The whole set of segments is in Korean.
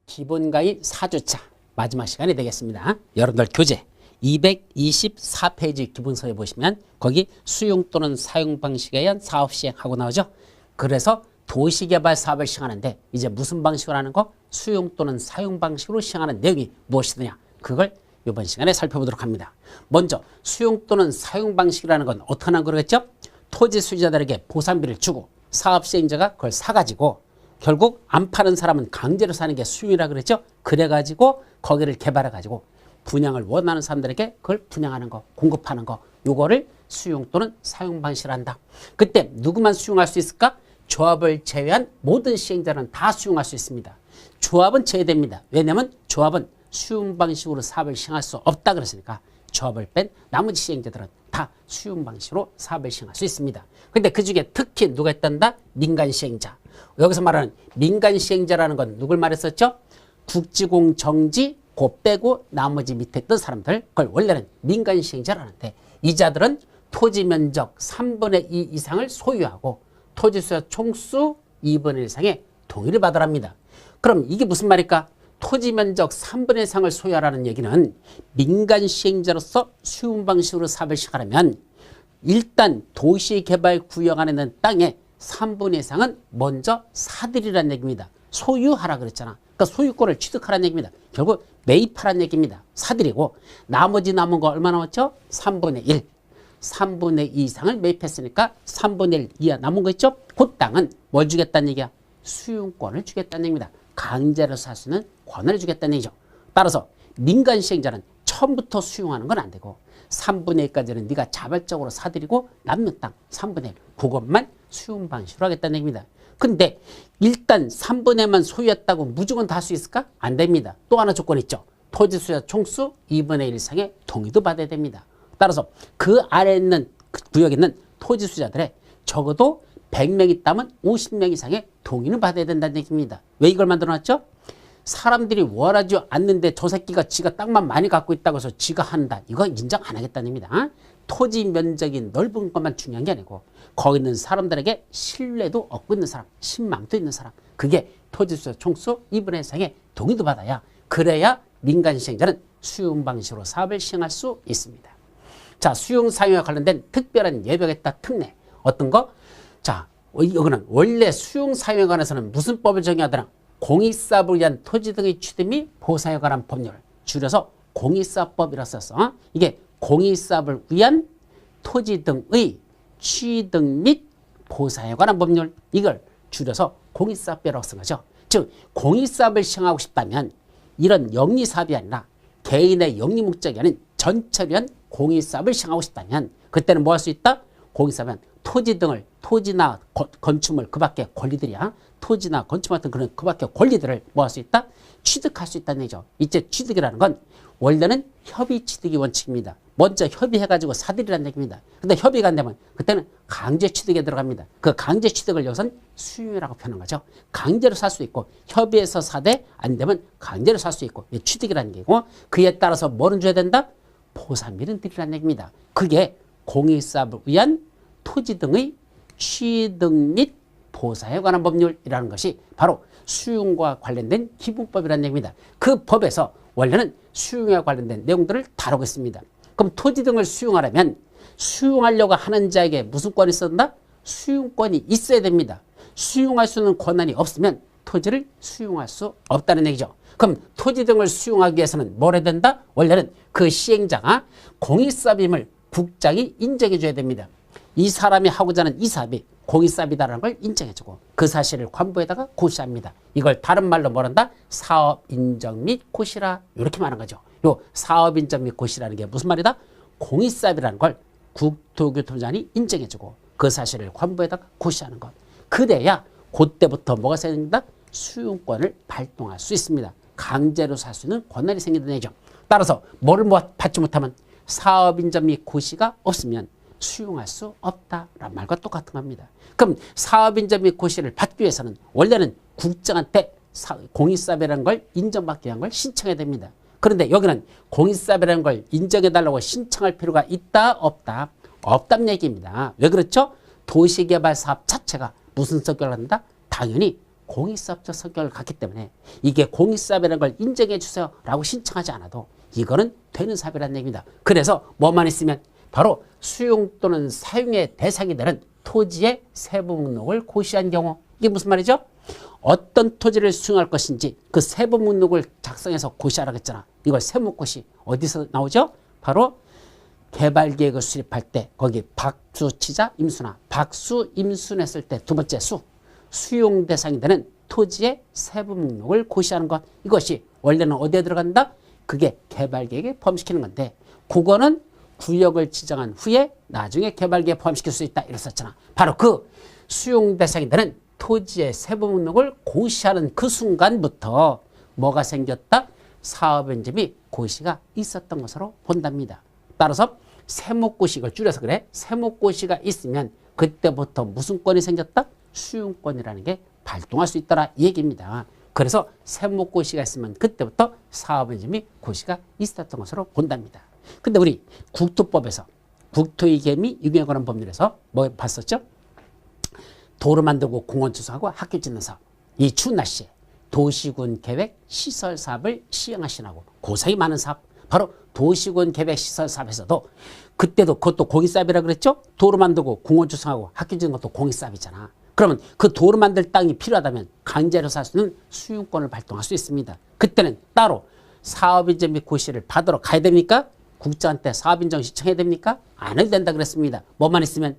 기본강의 4주차 마지막 시간이 되겠습니다. 여러분들 교재 224페이지 기본서에 보시면 거기 수용 또는 사용 방식에 의한 사업 시행하고 나오죠. 그래서 도시개발 사업을 시행하는데 이제 무슨 방식으로 하는 거? 수용 또는 사용 방식으로 시행하는 내용이 무엇이느냐? 그걸 이번 시간에 살펴보도록 합니다. 먼저 수용 또는 사용 방식이라는 건 어떻게 하는 거겠죠? 토지 소유자들에게 보상비를 주고 사업 시행자가 그걸 사가지고 결국 안 파는 사람은 강제로 사는 게 수용이라 그랬죠. 그래가지고 거기를 개발해가지고 분양을 원하는 사람들에게 그걸 분양하는 거, 공급하는 거, 요거를 수용 또는 사용 방식을 한다. 그때 누구만 수용할 수 있을까? 조합을 제외한 모든 시행자는 다 수용할 수 있습니다. 조합은 제외됩니다. 왜냐하면 조합은 수용 방식으로 사업을 시행할 수 없다 그랬으니까 조합을 뺀 나머지 시행자들은 다 수용 방식으로 사업을 시행할 수 있습니다. 근데 그 중에 특히 누가 있단다? 민간 시행자. 여기서 말하는 민간 시행자라는 건 누굴 말했었죠? 국지공 정지 고 빼고 나머지 밑에 있던 사람들, 그걸 원래는 민간 시행자라는데 이 자들은 토지 면적 3분의 2 이상을 소유하고 토지 소유 총수 2분의 1 이상의 동의를 받으랍니다. 그럼 이게 무슨 말일까? 토지 면적 3분의 1 이상을 소유하라는 얘기는 민간 시행자로서 수용 방식으로 사업을 시작하려면 일단 도시개발구역 안에 있는 땅의 3분의 1 이상은 먼저 사들이라는 얘기입니다. 소유하라 그랬잖아. 그러니까 소유권을 취득하라는 얘기입니다. 결국 매입하라는 얘기입니다. 사들이고 나머지 남은 거 얼마 남았죠? 3분의 1. 3분의 2 이상을 매입했으니까 3분의 1 이하 남은 거 있죠? 그 땅은 뭘 주겠다는 얘기야? 수용권을 주겠다는 얘기입니다. 강제로 살 수 있는 권한을 주겠다는 얘기죠. 따라서 민간 시행자는 처음부터 수용하는 건 안 되고 3분의 1까지는 네가 자발적으로 사들이고 남는 땅 3분의 1 그것만 수용 방식으로 하겠다는 얘기입니다. 근데 일단 3분의 1만 소유했다고 무조건 다 할 수 있을까? 안 됩니다. 또 하나 조건 있죠. 토지 소유자 총수 2분의 1 이상의 동의도 받아야 됩니다. 따라서 그 아래에 있는 그 구역에 있는 토지 소유자들의 적어도 100명 있다면 50명 이상의 동의는 받아야 된다는 얘기입니다. 왜 이걸 만들어놨죠? 사람들이 원하지 않는데 저 새끼가 지가 땅만 많이 갖고 있다고 해서 지가 한다. 이거 인정 안 하겠다는 얘기입니다. 토지 면적이 넓은 것만 중요한 게 아니고 거기 있는 사람들에게 신뢰도 얻고 있는 사람, 신망도 있는 사람. 그게 토지 소유자 총수 2분의 1 이상의 동의도 받아야 그래야 민간 시행자는 수용 방식으로 사업을 시행할 수 있습니다. 자, 수용 사용에 관련된 특별한 예외가 있다. 특례. 어떤 거? 자, 이거는 원래 수용 사용에 관해서는 무슨 법을 정의하더라? 공익사업을 위한 토지 등의 취득 및 보상에 관한 법률. 줄여서 공익사업법이라 썼어. 이게 공익사업을 위한 토지 등의 취득 및 보상에 관한 법률. 이걸 줄여서 공익사업법이라고 쓴 거죠. 즉 공익사업을 시행하고 싶다면 이런 영리사업이 아니라 개인의 영리 목적이 아닌 전체를 위한 공익사업을 시행하고 싶다면 그때는 뭐 할 수 있다? 공익사업은 토지 등을 토지나 건축물 그 밖에 권리들이야. 토지나 건축물 같은 그런 그 밖에 권리들을 뭐 할 수 있다? 취득할 수 있다는 얘기죠. 이제 취득이라는 건 원래는 협의 취득이 원칙입니다. 먼저 협의해가지고 사들이라는 얘기입니다. 근데 협의가 안 되면 그때는 강제 취득에 들어갑니다. 그 강제 취득을 여기서는 수용이라고 표현한 거죠. 강제로 살 수 있고 협의해서 사되 안 되면 강제로 살 수 있고 취득이라는 얘기고 그에 따라서 뭐는 줘야 된다? 보상비는 드리라는 얘기입니다. 그게 공익사업을 위한 토지 등의 취득 및 보상에 관한 법률이라는 것이 바로 수용과 관련된 기본법이라는 얘기입니다. 그 법에서 원래는 수용과 관련된 내용들을 다루고 있습니다. 그럼 토지 등을 수용하려면 수용하려고 하는 자에게 무슨 권이 있어야 수용권이 있어야 됩니다. 수용할 수 있는 권한이 없으면 토지를 수용할 수 없다는 얘기죠. 그럼 토지 등을 수용하기 위해서는 뭘 해야 된다? 원래는 그 시행자가 공익사업임을 국장이 인정해 줘야 됩니다. 이 사람이 하고자 하는 이 사업이 공익사업이다라는 걸 인정해주고 그 사실을 관부에다가 고시합니다. 이걸 다른 말로 뭐란다? 사업인정 및 고시라 이렇게 말하는 거죠. 요 사업인정 및 고시라는 게 무슨 말이다? 공익사업이라는 걸 국토교통부장이 인정해주고 그 사실을 관부에다가 고시하는 것. 그래야 그때부터 뭐가 생긴다? 수용권을 발동할 수 있습니다. 강제로 살 수 있는 권한이 생긴다는 얘기죠. 따라서 뭐를 받지 못하면 사업인정 및 고시가 없으면 수용할 수 없다라는 말과 똑같은 겁니다. 그럼 사업인정 및 고시를 받기 위해서는 원래는 국장한테 공익사업이라는 걸 인정받기 위한 걸 신청해야 됩니다. 그런데 여기는 공익사업이라는 걸 인정해달라고 신청할 필요가 있다 없다? 없다는 얘기입니다. 왜 그렇죠? 도시개발 사업 자체가 무슨 성격을 한다? 당연히 공익사업적 성격을 갖기 때문에 이게 공익사업이라는 걸 인정해 주세요 라고 신청하지 않아도 이거는 되는 사업이라는 얘기입니다. 그래서 뭐만 있으면 바로 수용 또는 사용의 대상이 되는 토지의 세부 목록을 고시한 경우, 이게 무슨 말이죠? 어떤 토지를 수용할 것인지 그 세부 목록을 작성해서 고시하라고 했잖아. 이걸 세목고시 어디서 나오죠? 바로 개발계획을 수립할 때 거기 박수치자 임수나 박수 임순했을 때 두 번째 수용 대상이 되는 토지의 세부 목록을 고시하는 것, 이것이 원래는 어디에 들어간다? 그게 개발계획에 포함시키는 건데 그거는 구역을 지정한 후에 나중에 개발계획에 포함시킬 수 있다 이랬었잖아. 바로 그 수용 대상이 되는 토지의 세부 목록을 고시하는 그 순간부터 뭐가 생겼다? 사업연재 및 고시가 있었던 것으로 본답니다. 따라서 세목고시, 이걸 줄여서 그래. 세목고시가 있으면 그때부터 무슨 권이 생겼다? 수용권이라는 게 발동할 수 있더라 이 얘기입니다. 그래서 세목고시가 있으면 그때부터 사업연재 및 고시가 있었던 것으로 본답니다. 근데 우리 국토법에서 국토이계 및 유경에 관한 법률에서 뭐 봤었죠? 도로 만들고 공원 투성하고 학교 짓는 사업, 이 추운 날씨에 도시군 계획 시설 사업을 시행하시라고 고생이 많은 사업, 바로 도시군 계획 시설 사업에서도 그때도 그것도 공익사업이라 그랬죠? 도로 만들고 공원 투성하고 학교 짓는 것도 공익사업이잖아. 그러면 그 도로 만들 땅이 필요하다면 강제로 살 수 있는 수용권을 발동할 수 있습니다. 그때는 따로 사업인정 및 고시를 받으러 가야 됩니까? 국장한테 사업인정 신청해야 됩니까? 안 해도 된다 그랬습니다. 뭐만 있으면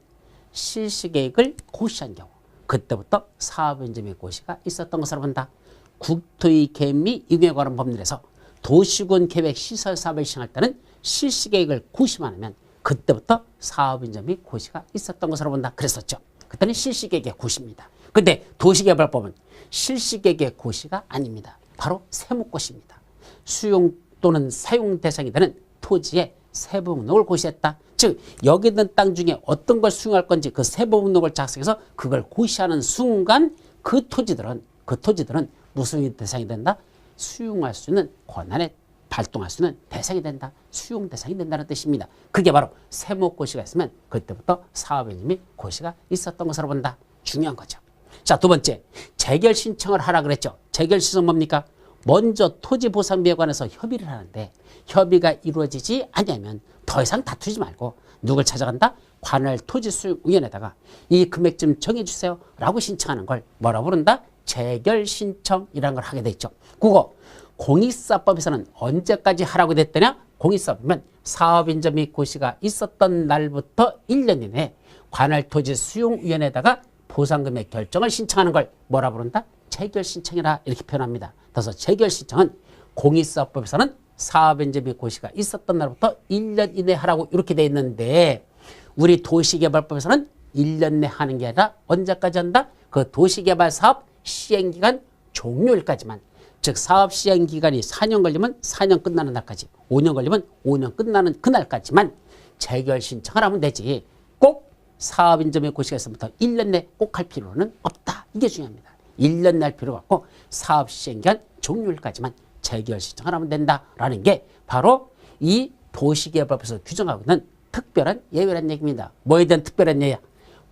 실시계획을 고시한 경우 그때부터 사업인정 및 고시가 있었던 것으로 본다. 국토의 계획 및 유경에 관한 법률에서 도시군 계획 시설 사업을 시행할 때는 실시계획을 고시만 하면 그때부터 사업인정 및 고시가 있었던 것으로 본다 그랬었죠. 그때는 실시계획의 고시입니다. 근데 도시개발법은 실시계획의 고시가 아닙니다. 바로 세목고시입니다. 수용 또는 사용 대상이 되는 토지의 세부 목록을 고시했다. 즉 여기 있는 땅 중에 어떤 걸 수용할 건지 그 세부 목록을 작성해서 그걸 고시하는 순간 그 토지들은 무슨 대상이 된다? 수용할 수 있는 권한에 발동할 수 있는 대상이 된다. 수용 대상이 된다는 뜻입니다. 그게 바로 세목고시가 있으면 그때부터 사업연재 및 고시가 있었던 것으로 본다. 중요한 거죠. 자, 두 번째, 재결 신청을 하라 그랬죠. 재결 신청 뭡니까? 먼저 토지보상비에 관해서 협의를 하는데 협의가 이루어지지 않으면 더 이상 다투지 말고 누굴 찾아간다? 관할 토지수용위원회에다가 이 금액 좀 정해주세요 라고 신청하는 걸 뭐라고 부른다? 재결 신청이라는 걸 하게 돼 있죠. 그거 공익사업법에서는 언제까지 하라고 됐더냐? 공익사업이면 사업인정 및 고시가 있었던 날부터 1년 이내에 관할 토지수용위원회에다가 보상금액 결정을 신청하는 걸 뭐라 부른다? 재결 신청이라 이렇게 표현합니다. 그래서 재결 신청은 공익사업법에서는 사업연재 및 고시가 있었던 날부터 1년 이내에 하라고 이렇게 돼 있는데 우리 도시개발법에서는 1년 내 하는 게 아니라 언제까지 한다? 그 도시개발 사업 시행기간 종료일까지만, 즉 사업 시행기간이 4년 걸리면 4년 끝나는 날까지, 5년 걸리면 5년 끝나는 그날까지만 재결 신청을 하면 되지 꼭 사업인정 및 고시가 있으면부터 1년 내 꼭 할 필요는 없다. 이게 중요합니다. 1년 내 할 필요가 없고 사업 시행기간 종료일까지만 재결 신청을 하면 된다라는 게 바로 이 도시개발법에서 규정하고 있는 특별한 예외라는 얘기입니다. 뭐에 대한 특별한 예외야?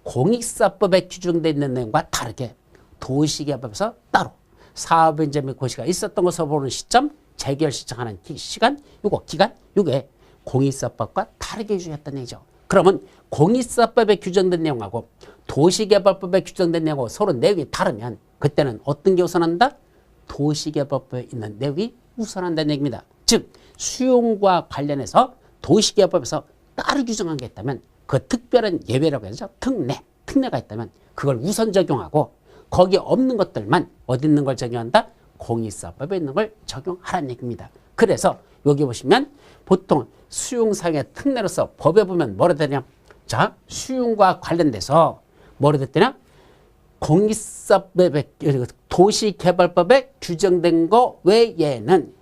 공익사업법에 규정되어 있는 내용과 다르게 도시개발법에서 따로 사업인정 및 고시가 있었던 것으로 보는 시점, 재결 신청하는 시간, 요거 기간, 요게 공익사업법과 다르게 규정했다는 얘기죠. 그러면 공익사업법에 규정된 내용하고 도시개발법에 규정된 내용하고 서로 내용이 다르면 그때는 어떤 게 우선한다? 도시개발법에 있는 내용이 우선한다는 얘기입니다. 즉 수용과 관련해서 도시개발법에서 따로 규정한 게 있다면 그 특별한 예외라고 해서 특례가 있다면 그걸 우선 적용하고 거기에 없는 것들만 어디 있는 걸 적용한다? 공익사업법에 있는 걸 적용하라는 얘기입니다. 그래서 여기 보시면 보통 수용상의 특례로서 법에 보면 뭐라 되냐? 자, 수용과 관련돼서 뭐라 됐더냐? 공익사업법에 도시개발법에 규정된 거 외에는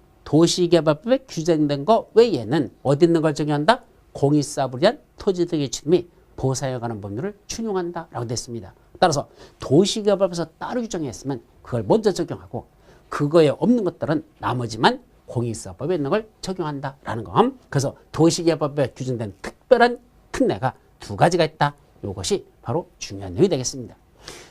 어디 있는 걸 적용한다? 공익사업을 위한 토지 등의 취득 및 보상에 관한 법률을 준용한다라고 됐습니다. 따라서 도시개발법에서 따로 규정했으면 그걸 먼저 적용하고 그거에 없는 것들은 나머지만 공익사업법에 있는 걸 적용한다라는 거. 그래서 도시개발법에 규정된 특별한 특례가 두 가지가 있다. 이것이 바로 중요한 내용이 되겠습니다.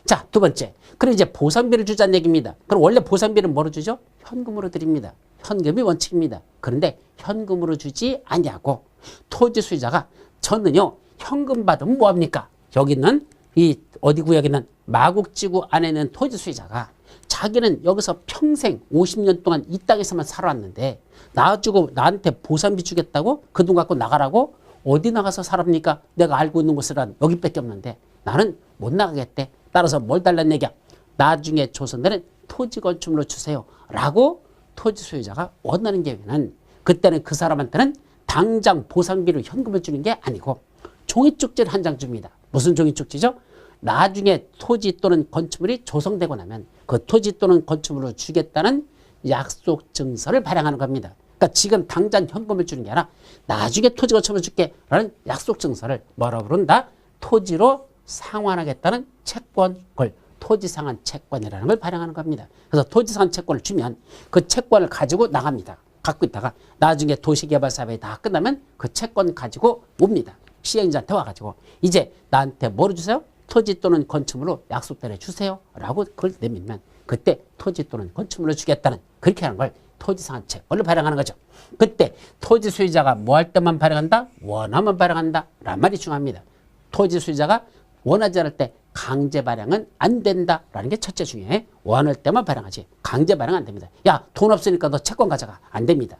자, 두 번째. 그럼 이제 보상비를 주자는 얘기입니다. 그럼 원래 보상비는 뭐로 주죠? 현금으로 드립니다. 현금이 원칙입니다. 그런데 현금으로 주지 아니하고 토지 수의자가 저는요 현금 받으면 뭐합니까? 여기는 이 어디 구역에는 마곡지구 안에 있는 토지 수의자가 자기는 여기서 평생 50년 동안 이 땅에서만 살아왔는데 나주고 나한테 보상비 주겠다고 그 돈 갖고 나가라고? 어디 나가서 살합니까? 내가 알고 있는 곳은 여기밖에 없는데 나는 못 나가겠대. 따라서 뭘 달라는 얘기야? 나중에 조선들은 토지 건축물로 주세요 라고 토지 소유자가 원하는 경우에는 그때는 그 사람한테는 당장 보상비로 현금을 주는 게 아니고 종이쪽지를 한 장 줍니다. 무슨 종이쪽지죠? 나중에 토지 또는 건축물이 조성되고 나면 그 토지 또는 건축물로 주겠다는 약속 증서를 발행하는 겁니다. 그러니까 지금 당장 현금을 주는 게 아니라 나중에 토지 건축물을 줄게 라는 약속 증서를 뭐라고 부른다? 토지로 상환하겠다는 채권, 그걸 토지상환 채권이라는 걸 발행하는 겁니다. 그래서 토지상환 채권을 주면 그 채권을 가지고 나갑니다. 갖고 있다가 나중에 도시개발사업이 다 끝나면 그 채권 가지고 옵니다. 시행자한테 와가지고 이제 나한테 뭐로 주세요? 토지 또는 건축물로 약속대로 주세요 라고 그걸 내밀면 그때 토지 또는 건축물로 주겠다는 그렇게 하는 걸 토지상환 채권을 발행하는 거죠. 그때 토지 소유자가 뭐 할 때만 발행한다? 원하면 발행한다 라는 말이 중요합니다. 토지 소유자가 원하지 않을 때 강제 발행은 안 된다라는 게 첫째 중요해. 원할 때만 발행하지 강제 발행 안 됩니다. 야, 돈 없으니까 너 채권 가져가. 안 됩니다.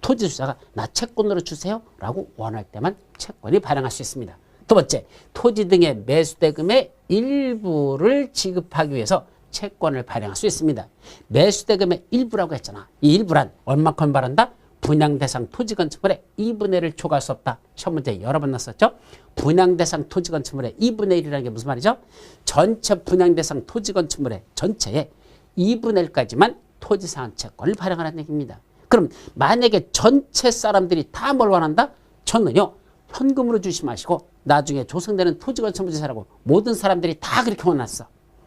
토지 소유자가 나 채권으로 주세요 라고 원할 때만 채권이 발행할 수 있습니다. 두 번째, 토지 등의 매수대금의 일부를 지급하기 위해서 채권을 발행할 수 있습니다. 매수대금의 일부라고 했잖아. 이 일부란 얼마큼 발한다? 분양대상 토지건축물의 2분의 1을 초과할 수 없다. 시험 문제 여러 번 났었죠. 분양대상 토지건축물의 2분의 1이라는 게 무슨 말이죠? 전체 분양대상 토지건축물의 전체의 2분의 1까지만 토지상환 채권을 발행하라는 얘기입니다. 그럼 만약에 전체 사람들이 다 뭘 원한다? 저는요 현금으로 주시 마시고 나중에 조성되는 토지건축물지사라고 모든 사람들이 다 그렇게 원했어.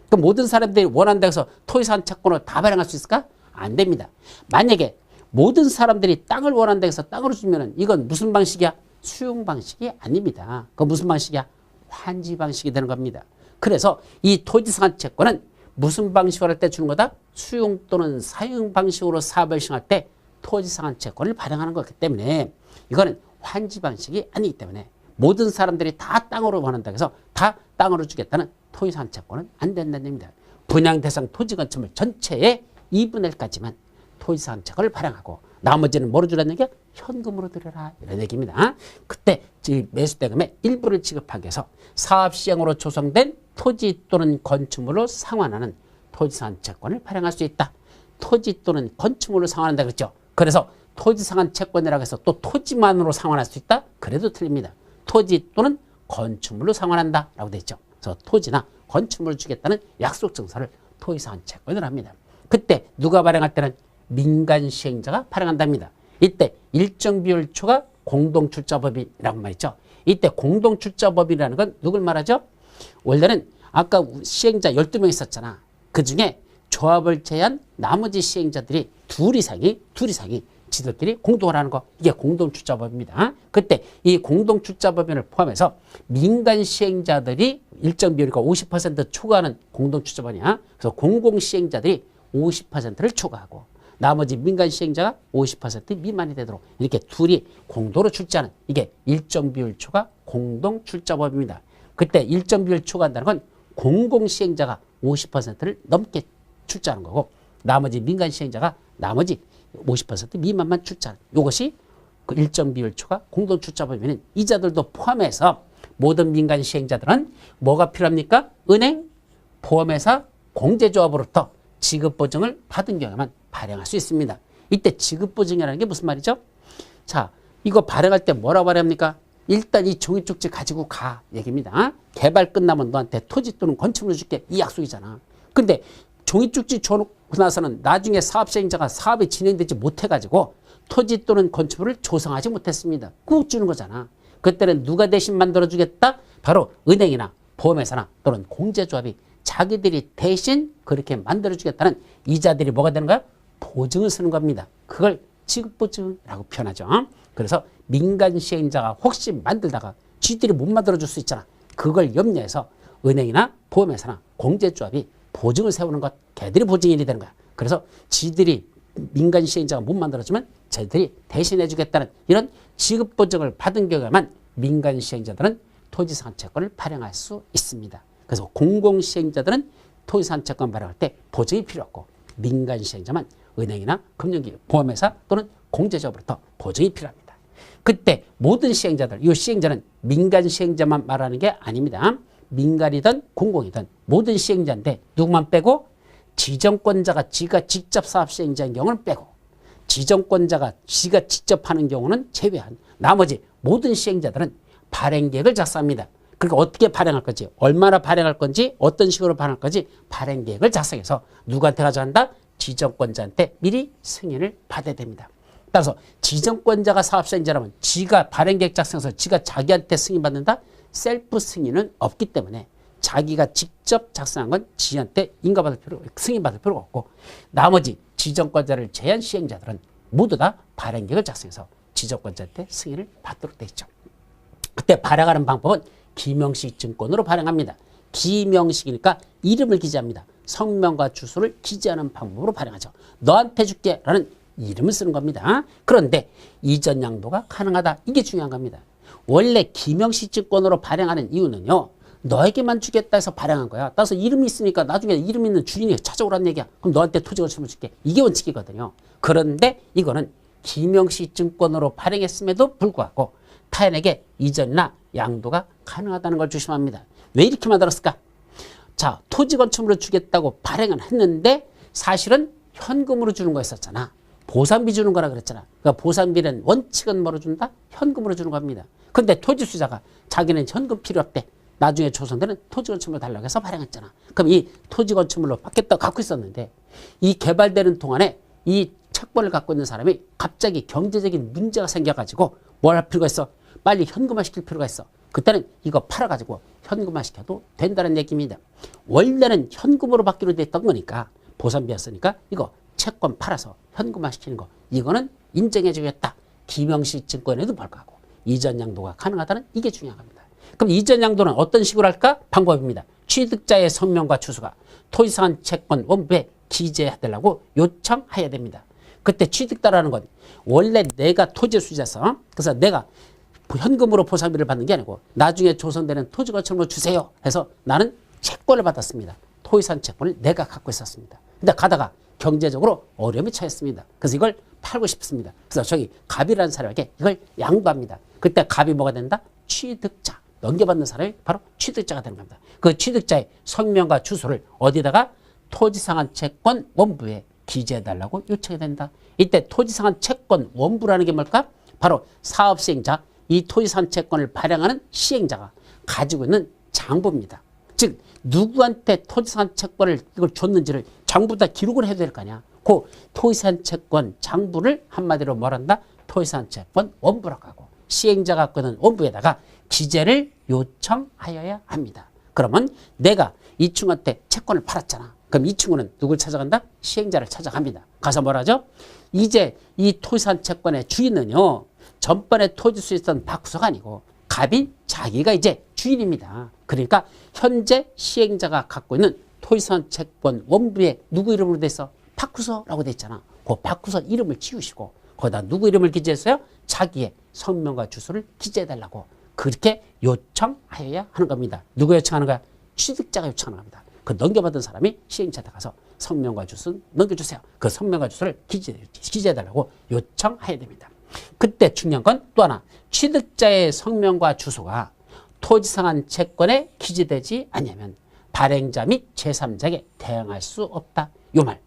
그럼 모든 사람들이 원한다고 해서 토지상환 채권을 다 발행할 수 있을까? 안 됩니다. 만약에 모든 사람들이 땅을 원한다고 해서 땅으로 주면 이건 무슨 방식이야? 수용 방식이 아닙니다. 그건 무슨 방식이야? 환지 방식이 되는 겁니다. 그래서 이 토지상환 채권은 무슨 방식으로 할 때 주는 거다? 수용 또는 사용 방식으로 사업을 시행할 때 토지상환 채권을 발행하는 거기 때문에 이거는 환지 방식이 아니기 때문에 모든 사람들이 다 땅으로 원한다고 해서 다 땅으로 주겠다는 토지상환 채권은 안 된다는 얘기입니다. 분양대상 토지건축물 전체의 2분의 1까지만 토지상환 채권을 발행하고 나머지는 뭐로 주라는 얘기야? 현금으로 드려라 이런 얘기입니다. 그때 매수대금의 일부를 지급하기 위해서 사업시행으로 조성된 토지 또는 건축물로 상환하는 토지상환 채권을 발행할 수 있다. 토지 또는 건축물로 상환한다 그랬죠. 그래서 토지상환 채권이라고 해서 또 토지만으로 상환할 수 있다? 그래도 틀립니다. 토지 또는 건축물로 상환한다 라고 되어 있죠. 그래서 토지나 건축물을 주겠다는 약속 증서를 토지상환 채권을 합니다. 그때 누가 발행할 때는 민간 시행자가 발행한답니다. 이때 일정 비율 초과 공동출자법이라고 말했죠. 이때 공동출자법이라는 건 누굴 말하죠? 원래는 아까 시행자 12명 있었잖아. 그 중에 조합을 제한 나머지 시행자들이 둘 이상이 지들끼리 공동을 하는 거, 이게 공동출자법입니다. 그때 이 공동출자법인을 포함해서 민간 시행자들이 일정 비율이니까 50% 초과하는 공동출자법이야. 그래서 공공시행자들이 50%를 초과하고 나머지 민간 시행자가 50% 미만이 되도록 이렇게 둘이 공동으로 출자하는 이게 일정 비율 초과 공동출자법입니다. 그때 일정 비율 초과한다는 건 공공시행자가 50%를 넘게 출자하는 거고 나머지 민간 시행자가 나머지 50% 미만만 출자하는 이것이 그 일정 비율 초과 공동출자법이면 이자들도 포함해서 모든 민간 시행자들은 뭐가 필요합니까? 은행, 보험회사, 공제조합으로부터 지급보증을 받은 경우에만 발행할 수 있습니다. 이때 지급보증이라는 게 무슨 말이죠? 자, 이거 발행할 때 뭐라고 발행합니까? 일단 이 종이쪽지 가지고 가 얘기입니다. 개발 끝나면 너한테 토지 또는 건축물을 줄게 이 약속이잖아. 근데 종이쪽지 줘놓고 나서는 나중에 사업시행자가 사업이 진행되지 못해가지고 토지 또는 건축물을 조성하지 못했습니다. 꾹 주는 거잖아. 그때는 누가 대신 만들어주겠다? 바로 은행이나 보험회사나 또는 공제조합이 자기들이 대신 그렇게 만들어주겠다는 이자들이 뭐가 되는 거야? 보증을 쓰는 겁니다. 그걸 지급보증이라고 표현하죠. 그래서 민간 시행자가 혹시 만들다가 쥐들이 못 만들어줄 수 있잖아. 그걸 염려해서 은행이나 보험회사나 공제조합이 보증을 세우는 것, 걔들이 보증인이 되는 거야. 그래서 지들이 민간 시행자가 못 만들어주면 쟤들이 대신해 주겠다는 이런 지급 보증을 받은 경우에만 민간 시행자들은 토지상 채권을 발행할 수 있습니다. 그래서 공공 시행자들은 토지상 채권 발행할 때 보증이 필요 없고 민간 시행자만 은행이나 금융기업, 보험회사 또는 공제조합으로부터 보증이 필요합니다. 그때 모든 시행자들, 이 시행자는 민간 시행자만 말하는 게 아닙니다. 민간이든 공공이든 모든 시행자인데 누구만 빼고 지정권자가 지가 직접 사업 시행자인 경우는 빼고 지정권자가 지가 직접 하는 경우는 제외한 나머지 모든 시행자들은 발행 계획을 작성합니다. 그러니까 어떻게 발행할 건지, 얼마나 발행할 건지, 어떤 식으로 발행할 건지 발행 계획을 작성해서 누구한테 가져간다? 지정권자한테 미리 승인을 받아야 됩니다. 따라서 지정권자가 사업 시행자라면 지가 발행 계획 작성해서 지가 자기한테 승인받는다? 셀프 승인은 없기 때문에 자기가 직접 작성한 건 지한테 승인받을 필요가 없고 나머지 지정권자를 제한 시행자들은 모두 다 발행 계획을 작성해서 지정권자한테 승인을 받도록 되어 있죠. 그때 발행하는 방법은 기명식 증권으로 발행합니다. 기명식이니까 이름을 기재합니다. 성명과 주소를 기재하는 방법으로 발행하죠. 너한테 줄게 라는 이름을 쓰는 겁니다. 그런데 이전 양도가 가능하다. 이게 중요한 겁니다. 원래 기명식 증권으로 발행하는 이유는요. 너에게만 주겠다 해서 발행한 거야. 따라서 이름이 있으니까 나중에 이름 있는 주인이 찾아오라는 얘기야. 그럼 너한테 토지 거침을 줄게. 이게 원칙이거든요. 그런데 이거는 기명식 증권으로 발행했음에도 불구하고 타인에게 이전이나 양도가 가능하다는 걸 조심합니다. 왜 이렇게 만들었을까? 자, 토지 건축물로 주겠다고 발행은 했는데 사실은 현금으로 주는 거였었잖아. 보상비 주는 거라 그랬잖아. 그러니까 보상비는 원칙은 뭐로 준다? 현금으로 주는 겁니다. 근데 토지수자가 자기는 현금 필요 없대. 나중에 조선되는 토지 건축물로 달라고 해서 발행했잖아. 그럼 이 토지 건축물로 받겠다고 갖고 있었는데 이 개발되는 동안에 이 채권을 갖고 있는 사람이 갑자기 경제적인 문제가 생겨가지고 뭘 할 필요가 있어? 빨리 현금화 시킬 필요가 있어. 그때는 이거 팔아가지고 현금화 시켜도 된다는 얘기입니다. 원래는 현금으로 받기로 됐던 거니까 보상비였으니까 이거 채권 팔아서 현금화 시키는 거 이거는 인정해 주겠다. 기명식 증권에도 불구하고 이전 양도가 가능하다는 이게 중요한 겁니다. 그럼 이전 양도는 어떤 식으로 할까? 방법입니다. 취득자의 성명과 주소가 토지상 채권 원부에 기재해달라고 요청해야 됩니다. 그때 취득자라는 건 원래 내가 토지 수자서 그래서 내가 현금으로 보상비를 받는 게 아니고 나중에 조성되는 토지 건축물로 주세요 해서 나는 채권을 받았습니다. 토지상 채권을 내가 갖고 있었습니다. 근데 가다가 경제적으로 어려움이 처했습니다. 그래서 이걸 팔고 싶습니다. 그래서 저기 갑이라는 사람에게 이걸 양도합니다. 그때 갑이 뭐가 된다? 취득자. 넘겨받는 사람이 바로 취득자가 되는 겁니다. 그 취득자의 성명과 주소를 어디다가 토지상한 채권 원부에 기재해달라고 요청이 된다. 이때 토지상한 채권 원부라는 게 뭘까? 바로 사업시행자, 이 토지상한 채권을 발행하는 시행자가 가지고 있는 장부입니다. 즉 누구한테 토지상한 채권을 이걸 줬는지를 전부 다 기록을 해야 될 거 아니야. 그 토지상한 채권 장부를 한마디로 말한다. 토지상한 채권 원부라고 하고 시행자가 갖고 있는 원부에다가 기재를 요청하여야 합니다. 그러면 내가 이 친구한테 채권을 팔았잖아. 그럼 이 친구는 누굴 찾아간다? 시행자를 찾아갑니다. 가서 뭐라죠? 이제 이 토지상 채권의 주인은요. 전번에 토지 수있던 박구서가 아니고 갑인 자기가 이제 주인입니다. 그러니까 현재 시행자가 갖고 있는 토지상 채권 원부에 누구 이름으로 돼 있어? 박구서라고 돼 있잖아. 그 박구서 이름을 지우시고 거기다 누구 이름을 기재했어요? 자기의 성명과 주소를 기재해달라고 그렇게 요청하여야 하는 겁니다. 누가 요청하는 거야? 취득자가 요청하는 겁니다. 그 넘겨받은 사람이 시행자한테 가서 성명과 주소 넘겨주세요. 그 성명과 주소를 기재해달라고 요청해야 됩니다. 그때 중요한 건 또 하나 취득자의 성명과 주소가 토지상한 채권에 기재되지 않으면 발행자 및 제3자에게 대항할 수 없다. 요 말.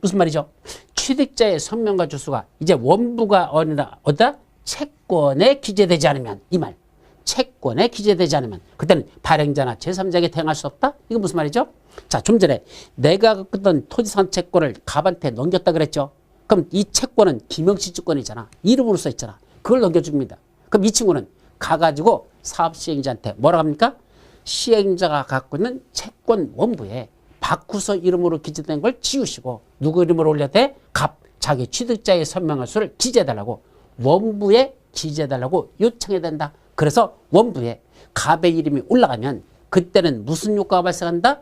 무슨 말이죠? 취득자의 성명과 주소가 이제 원부가 어디다? 채권에 기재되지 않으면 이 말. 채권에 기재되지 않으면 그때는 발행자나 제3자에게 대항할 수 없다? 이건 무슨 말이죠? 자, 좀 전에 내가 갖고 있던 토지상 채권을 갑한테 넘겼다 그랬죠? 그럼 이 채권은 기명식 채권이잖아. 이름으로 써 있잖아. 그걸 넘겨줍니다. 그럼 이 친구는 가가지고 사업시행자한테 뭐라고 합니까? 시행자가 갖고 있는 채권 원부에 박구서 이름으로 기재된 걸 지우시고 누구 이름으로 올려야 돼? 갑, 자기 취득자의 선명할 수를 기재해달라고 원부에 기재해달라고 요청해야 된다. 그래서 원부에 갑의 이름이 올라가면 그때는 무슨 효과가 발생한다?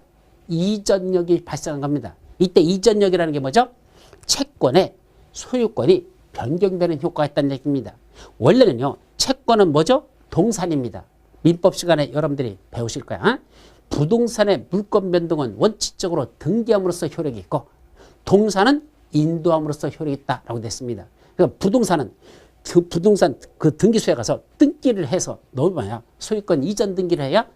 이전력이 발생한 겁니다. 이때 이전력이라는 게 뭐죠? 채권의 소유권이 변경되는 효과가 있다는 얘기입니다. 원래는요, 채권은 뭐죠? 동산입니다. 민법 시간에 여러분들이 배우실 거야. 부동산의 물권 변동은 원칙적으로 등기함으로써 효력이 있고, 동산은 인도함으로써 효력이 있다라고 됐습니다. 그러니까 부동산은 부동산 등기소에 가서 등기를 해서 넣어봐야 소유권 이전 등기를 해야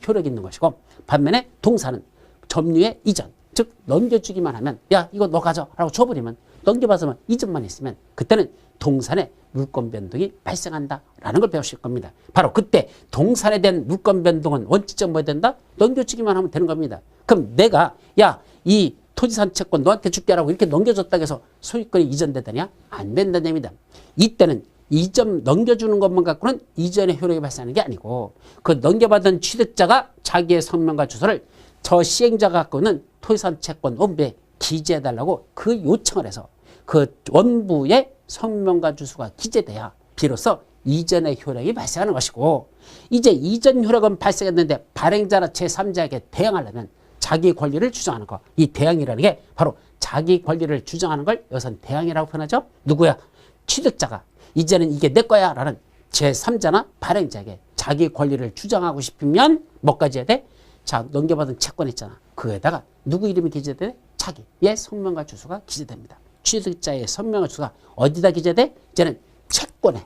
효력이 있는 것이고, 반면에 동산은 점유의 이전, 즉 넘겨주기만 하면 야 이거 너 가져 라고 줘버리면, 넘겨받으면 이전만 있으면 그때는 동산의 물권 변동이 발생한다라는 걸 배우실 겁니다. 바로 그때 동산에 대한 물권 변동은 원칙적으로 뭐 된다? 넘겨주기만 하면 되는 겁니다. 그럼 내가 야 이 토지산 채권 너한테 줄게라고 이렇게 넘겨줬다고 해서 소유권이 이전되더냐? 안 된다는 얘기입니다. 이때는 이전 넘겨주는 것만 갖고는 이전의 효력이 발생하는 게 아니고, 그 넘겨받은 취득자가 자기의 성명과 주소를 저 시행자가 갖고 있는 토지산 채권 원부에 기재해달라고 그 요청을 해서 그 원부의 성명과 주소가 기재돼야 비로소 이전의 효력이 발생하는 것이고, 이제 이전 효력은 발생했는데 발행자나 제3자에게 대항하려면 자기 권리를 주장하는 것, 이 대항이라는 게 바로 자기 권리를 주장하는 걸 여기서는 대항이라고 표현하죠. 누구야? 취득자가 이제는 이게 내 거야 라는 제3자나 발행자에게 자기 권리를 주장하고 싶으면 뭐까지 해야 돼? 자, 넘겨받은 채권 있잖아. 그에다가 누구 이름이 기재돼? 자기의 성명과 주소가 기재됩니다. 취득자의 성명과 주소가 어디다 기재돼? 이제는 채권에,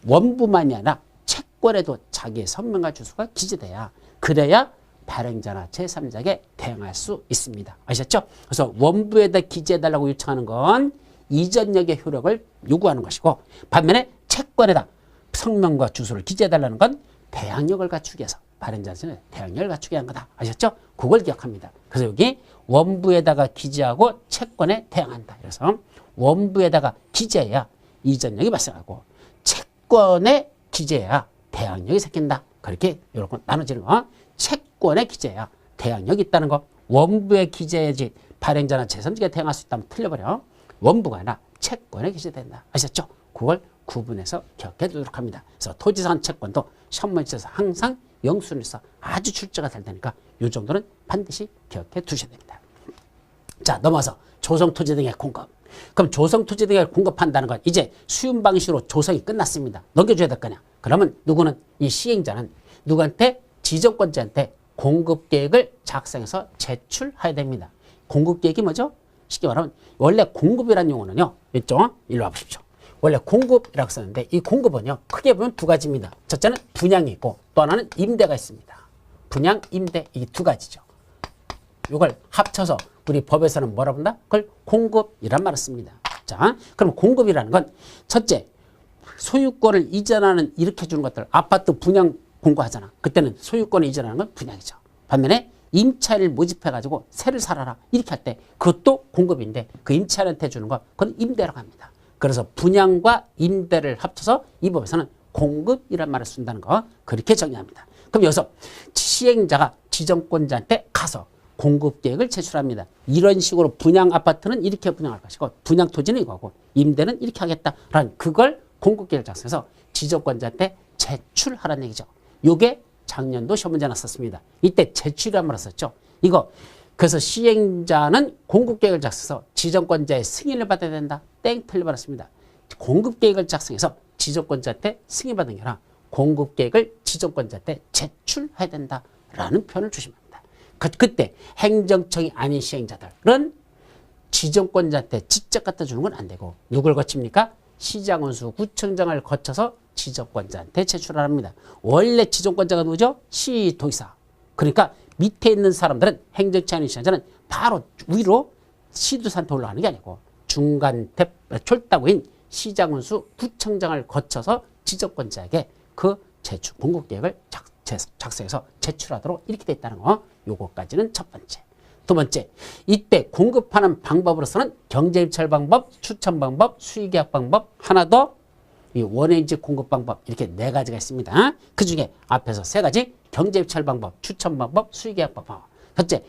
원부만이 아니라 채권에도 자기의 성명과 주소가 기재돼야, 그래야 발행자나 제3자에게 대항할 수 있습니다. 아셨죠? 그래서 원부에다 기재해달라고 요청하는 건 이전력의 효력을 요구하는 것이고, 반면에 채권에다 성명과 주소를 기재해달라는 건 대항력을 갖추기 위해서, 발행자는 대항력을 갖추기 위한 거다. 아셨죠? 그걸 기억합니다. 그래서 여기 원부에다가 기재하고 채권에 대항한다. 그래서 원부에다가 기재해야 이전력이 발생하고, 채권에 기재해야 대항력이 생긴다. 그렇게 이렇게 나눠지는 거. 채권에 기재해야 대항력이 있다는 거. 원부에 기재해야지 발행자나 제3자가 대항할 수 있다면 틀려버려. 원부가 아니라 채권에 기재된다. 아셨죠? 그걸 구분해서 기억해 두도록 합니다. 그래서 토지산 채권도 시험 문제에서 항상 영순위에서 아주 출제가 될 테니까 이 정도는 반드시 기억해 두셔야 됩니다. 자, 넘어서 조성토지 등의 공급. 그럼 조성토지 등의 공급한다는 건 이제 수용 방식으로 조성이 끝났습니다. 넘겨줘야 될 거냐? 그러면 누구는, 이 시행자는 누구한테? 지정권자한테 공급계획을 작성해서 제출해야 됩니다. 공급계획이 뭐죠? 쉽게 말하면 원래 공급이라는 용어는요, 있죠? 일로 와보십시오. 원래 공급이라고 썼는데 이 공급은요, 크게 보면 두 가지입니다. 첫째는 분양이 있고 또 하나는 임대가 있습니다. 분양, 임대, 이 두 가지죠. 이걸 합쳐서 우리 법에서는 뭐라 본다? 그걸 공급이란 말을 씁니다. 자, 그럼 공급이라는 건 첫째, 소유권을 이전하는, 일으켜주는 것들, 아파트 분양 공고하잖아. 그때는 소유권을 이전하는 건 분양이죠. 반면에 임차인을 모집해가지고 새를 살아라 이렇게 할 때 그것도 공급인데, 그 임차인한테 주는 거 그건 임대라고 합니다. 그래서 분양과 임대를 합쳐서 이 법에서는 공급이란 말을 쓴다는 거 그렇게 정의합니다. 그럼 여기서 시행자가 지정권자한테 가서 공급계획을 제출합니다. 이런 식으로 분양 아파트는 이렇게 분양할 것이고 분양 토지는 이거고 임대는 이렇게 하겠다라는 그걸 공급계획을 작성해서 지정권자한테 제출하라는 얘기죠. 요게 작년도 시험 문제 나왔었습니다. 이때 제출이란 말을 썼죠. 이거 그래서 시행자는 공급계획을 작성해서 지정권자의 승인을 받아야 된다. 땡, 틀려버렸습니다. 공급계획을 작성해서 지정권자한테 승인받은 게 아니라 공급계획을 지정권자한테 제출해야 된다라는 표현을 주시면 됩니다. 그때 행정청이 아닌 시행자들은 지정권자한테 직접 갖다 주는 건 안 되고 누굴 거칩니까? 시장원수, 구청장을 거쳐서 지정권자한테 제출합니다. 원래 지정권자가 누구죠? 시도지사. 그러니까 밑에 있는 사람들은 행정치 아닌 시행자는 바로 위로 시도지사한테 올라가는 게 아니고 중간 촐다구인 시장원수, 구청장을 거쳐서 지정권자에게 그 제출 공급계획을 작성해서 제출하도록 이렇게 돼 있다는 거. 요거까지는 첫 번째. 두 번째, 이때 공급하는 방법으로서는 경제입찰 방법, 추천 방법, 수의계약 방법, 하나 더 이 원해인지 공급 방법, 이렇게 네 가지가 있습니다. 그 중에 앞에서 세 가지, 경제입찰 방법, 추천 방법, 수의계약 방법. 첫째,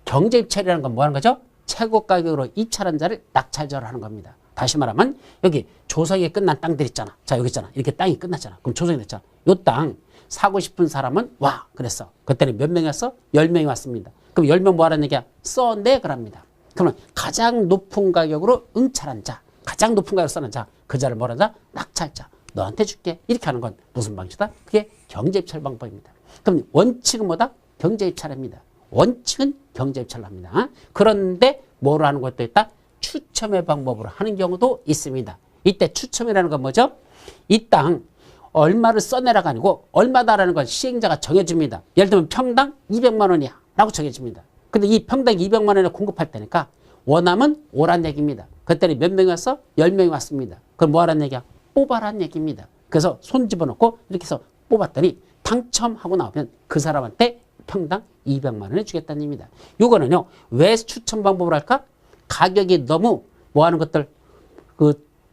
경제입찰이라는 건 뭐 하는 거죠? 최고 가격으로 입찰한 자를 낙찰자로 하는 겁니다. 다시 말하면 여기 조성이 끝난 땅들 있잖아. 자, 여기 있잖아. 이렇게 땅이 끝났잖아. 그럼 조성이 됐잖아. 요 땅 사고 싶은 사람은 와 그랬어. 그때는 몇 명이 왔어? 10명이 왔습니다. 그럼 10명 뭐 하라는 얘기야? 써내 그럽니다. 그러면 가장 높은 가격으로 응찰한 자, 가장 높은 가격으로 써는 자, 그 자를 뭐라 하자? 낙찰자. 너한테 줄게. 이렇게 하는 건 무슨 방식이다? 그게 경제입찰 방법입니다. 그럼 원칙은 뭐다? 경제입찰입니다. 원칙은 경제입찰을 합니다. 그런데 뭐로 하는 것도 있다? 추첨의 방법으로 하는 경우도 있습니다. 이때 추첨이라는 건 뭐죠? 이 땅 얼마를 써내라가 아니고 얼마다라는 건 시행자가 정해줍니다. 예를 들면 평당 200만 원이야 라고 정해줍니다. 근데 이 평당 200만 원을 공급할 때니까 원하면 오란 얘기입니다. 그때는 몇 명이 왔어? 10명이 왔습니다. 그럼 뭐 하란 얘기야? 뽑아란 얘기입니다. 그래서 손 집어넣고 이렇게 해서 뽑았더니 당첨하고 나오면 그 사람한테 평당 200만 원을 주겠다는 얘기입니다. 이거는요. 왜 추첨 방법을 할까? 가격이 너무 뭐 하는 것들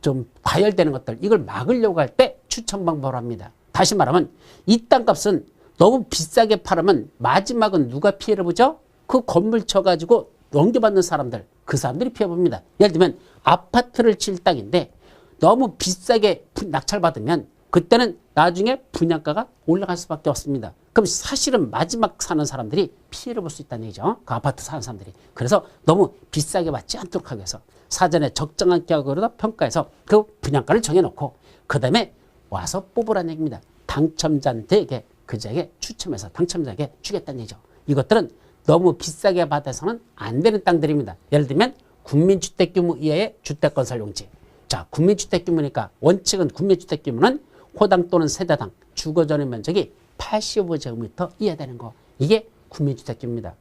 좀 과열되는 것들 이걸 막으려고 할 때 추첨 방법을 합니다. 다시 말하면 이 땅값은 너무 비싸게 팔으면 마지막은 누가 피해를 보죠? 그 건물 쳐가지고 넘겨받는 사람들, 그 사람들이 피해봅니다. 예를 들면 아파트를 칠 땅인데 너무 비싸게 낙찰받으면 그때는 나중에 분양가가 올라갈 수밖에 없습니다. 그럼 사실은 마지막 사는 사람들이 피해를 볼 수 있다는 얘기죠. 그 아파트 사는 사람들이. 그래서 너무 비싸게 받지 않도록 하기 위해서 사전에 적정한 가격으로 평가해서 그 분양가를 정해놓고 그 다음에 와서 뽑으라는 얘기입니다. 당첨자한테 그자에게 추첨해서 당첨자에게 주겠다는 얘기죠. 이것들은 너무 비싸게 받아서는 안 되는 땅들입니다. 예를 들면 국민주택규모 이하의 주택건설용지. 자, 국민주택규모니까 원칙은 국민주택규모는 호당 또는 세대당 주거 전용 면적이 85제곱미터 이하 되는 거. 이게 국민주택규모입니다.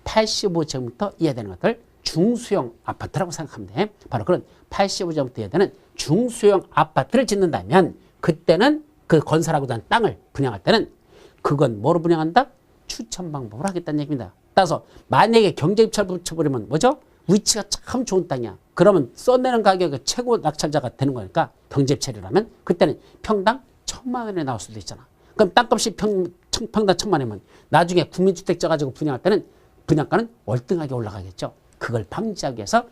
85제곱미터 이하 되는 것들 중수용 아파트라고 생각하면 돼. 바로 그런 85제곱미터 이하 되는 중수용 아파트를 짓는다면 그때는 그 건설하고자 하는 땅을 분양할 때는 그건 뭐로 분양한다? 추첨 방법으로 하겠다는 얘기입니다. 따라서 만약에 경제입찰 붙여버리면 뭐죠? 위치가 참 좋은 땅이야. 그러면 써내는 가격이 최고 낙찰자가 되는 거니까 경제입찰이라면 그때는 평당 1,000만 원에 나올 수도 있잖아. 그럼 땅값이 평당 1,000만 원이면 나중에 국민주택 져가지고 분양할 때는 분양가는 월등하게 올라가겠죠. 그걸 방지하기 위해서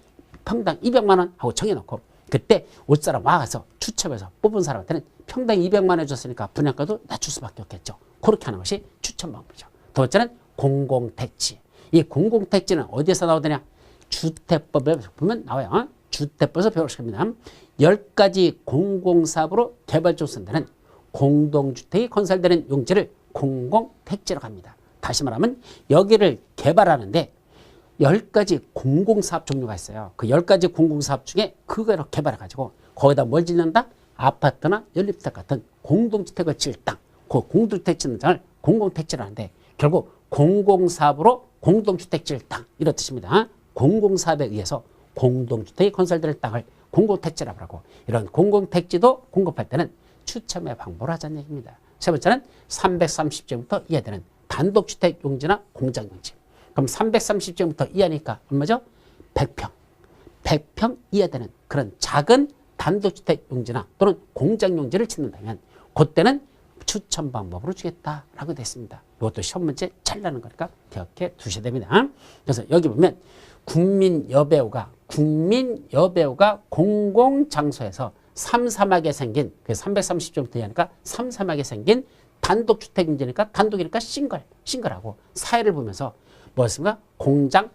평당 200만 원 하고 정해놓고 그때 올 사람 와서 추첨해서 뽑은 사람한테는 평당 200만 원 줬으니까 분양가도 낮출 수밖에 없겠죠. 그렇게 하는 것이 추첨 방법이죠. 두 번째는 공공택지. 이 공공택지는 어디에서 나오느냐? 주택법에 보면 나와요. 주택법에서 배울 겁니다. 10가지 공공사업으로 개발조성되는 공동주택이 건설되는 용지를 공공택지라고 합니다. 다시 말하면 여기를 개발하는데 10가지 공공사업 종류가 있어요. 그 10가지 공공사업 중에 그거로 개발해가지고 거기다 뭘 짓는다? 아파트나 연립주택 같은 공동주택을 지을 땅. 그 공동주택 짓는 땅을 공공택지를 하는데 결국 공공사업으로 공동주택 지을 땅 이런 뜻입니다. 공공사업에 의해서 공동주택이 건설될 땅을 공공택지라고 하고 이런 공공택지도 공급할 때는 추첨의 방법을 하자는 얘기입니다. 세 번째는 330제곱미터 이하되는 단독주택 용지나 공장 용지. 그럼 330제곱미터 이하니까 얼마죠? 100평. 100평 이하되는 그런 작은 단독주택 용지나 또는 공장 용지를 짓는다면 그때는 추첨 방법으로 주겠다라고 됐습니다. 이것도 시험 문제 잘 나는 거니까 기억해 두셔야 됩니다. 그래서 여기 보면 국민여배우가 공공장소에서 삼삼하게 생긴 그 330제곱미터 이하니까 삼삼하게 생긴 단독주택 용지니까 단독이니까 싱글하고 사회를 보면서 뭐였습니까? 공장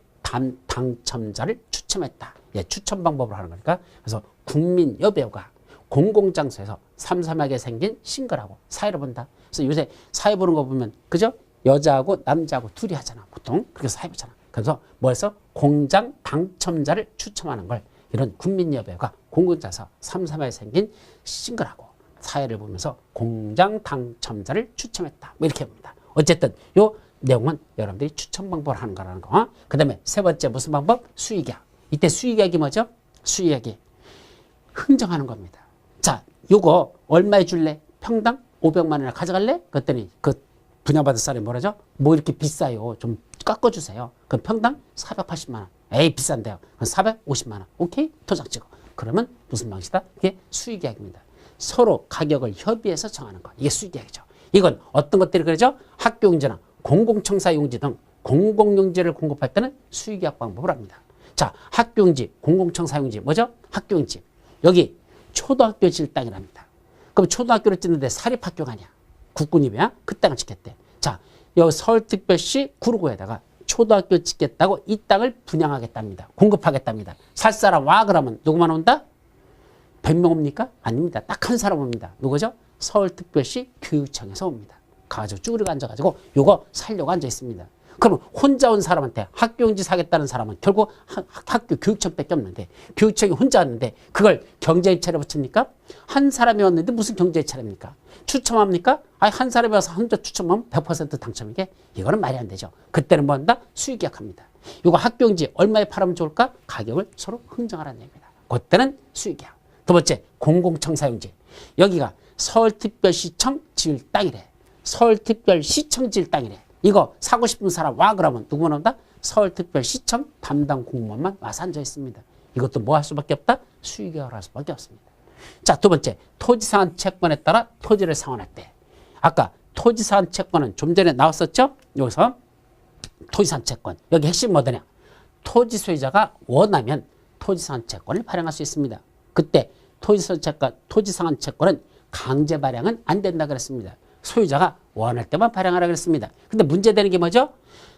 당첨자를 추첨했다. 예, 추첨 방법으로 하는 거니까 그래서 국민여배우가 공공장소에서 삼삼하게 생긴 싱글하고 사회를 본다. 그래서 요새 사회 보는 거 보면 그죠? 여자하고 남자하고 둘이 하잖아. 보통 그렇게 사회 보잖아. 그래서 뭐해서 공장 당첨자를 추첨하는 걸 이런 국민여배우가 공공장소에서 삼삼하게 생긴 싱글하고 사회를 보면서 공장 당첨자를 추첨했다. 뭐 이렇게 봅니다. 어쨌든 요 내용은 여러분들이 추첨 방법을 하는 거라는 거. 그 다음에 세 번째 무슨 방법? 수익이야. 이때 수익액이 뭐죠? 수익액이 흥정하는 겁니다. 자, 요거 얼마에 줄래? 평당 500만 원을 가져갈래? 그랬더니 그 분양받을 사람이 뭐라죠? 뭐 이렇게 비싸요. 좀 깎아주세요. 그럼 평당 480만 원. 에이 비싼데요. 그럼 450만 원. 오케이? 도장 찍어. 그러면 무슨 방식이다? 이게 수익계약입니다. 서로 가격을 협의해서 정하는 거. 이게 수익계약이죠. 이건 어떤 것들이 그러죠? 학교용지나 공공청사용지 등 공공용지를 공급할 때는 수익계약 방법을 합니다. 자, 학교용지, 공공청사용지 뭐죠? 학교용지. 여기 초등학교 질 땅이랍니다. 그럼 초등학교를 짓는데 사립학교가 아니야. 국군입이야. 그 땅을 짓겠대. 자, 여기 서울특별시 구로구에다가 초등학교 짓겠다고 이 땅을 분양하겠답니다. 공급하겠답니다. 살 사람 와 그러면 누구만 온다? 100명 옵니까? 아닙니다. 딱 한 사람 옵니다. 누구죠? 서울특별시 교육청에서 옵니다. 가가지고 쭈그리고 앉아가지고 요거 살려고 앉아 있습니다. 그럼 혼자 온 사람한테 학교용지 사겠다는 사람은 결국 학교 교육청밖에 없는데 교육청이 혼자 왔는데 그걸 경제입찰에 붙입니까? 한 사람이 왔는데 무슨 경제입찰입니까? 추첨합니까? 아니 한 사람이 와서 혼자 추첨하면 100% 당첨이게? 이거는 말이 안 되죠. 그때는 뭐 한다? 수의계약합니다. 이거 학교용지 얼마에 팔으면 좋을까? 가격을 서로 흥정하라는 얘기입니다. 그때는 수의계약. 두 번째, 공공청사용지. 여기가 서울특별시청 지을 땅이래. 서울특별시청 지을 땅이래. 이거 사고 싶은 사람 와 그러면 누구만 온다? 서울특별시청 담당 공무원만 와서 앉아 있습니다. 이것도 뭐 할 수밖에 없다? 수의계약을 할 수밖에 없습니다. 자, 두 번째, 토지상한 채권에 따라 토지를 상환할 때. 아까 토지상한 채권은 좀 전에 나왔었죠? 여기서 토지상한 채권. 여기 핵심 뭐더냐? 토지 소유자가 원하면 토지상한 채권을 발행할 수 있습니다. 그때 토지상한 채권은 강제 발행은 안 된다 그랬습니다. 소유자가 원할 때만 발행하라 그랬습니다. 근데 문제되는 게 뭐죠?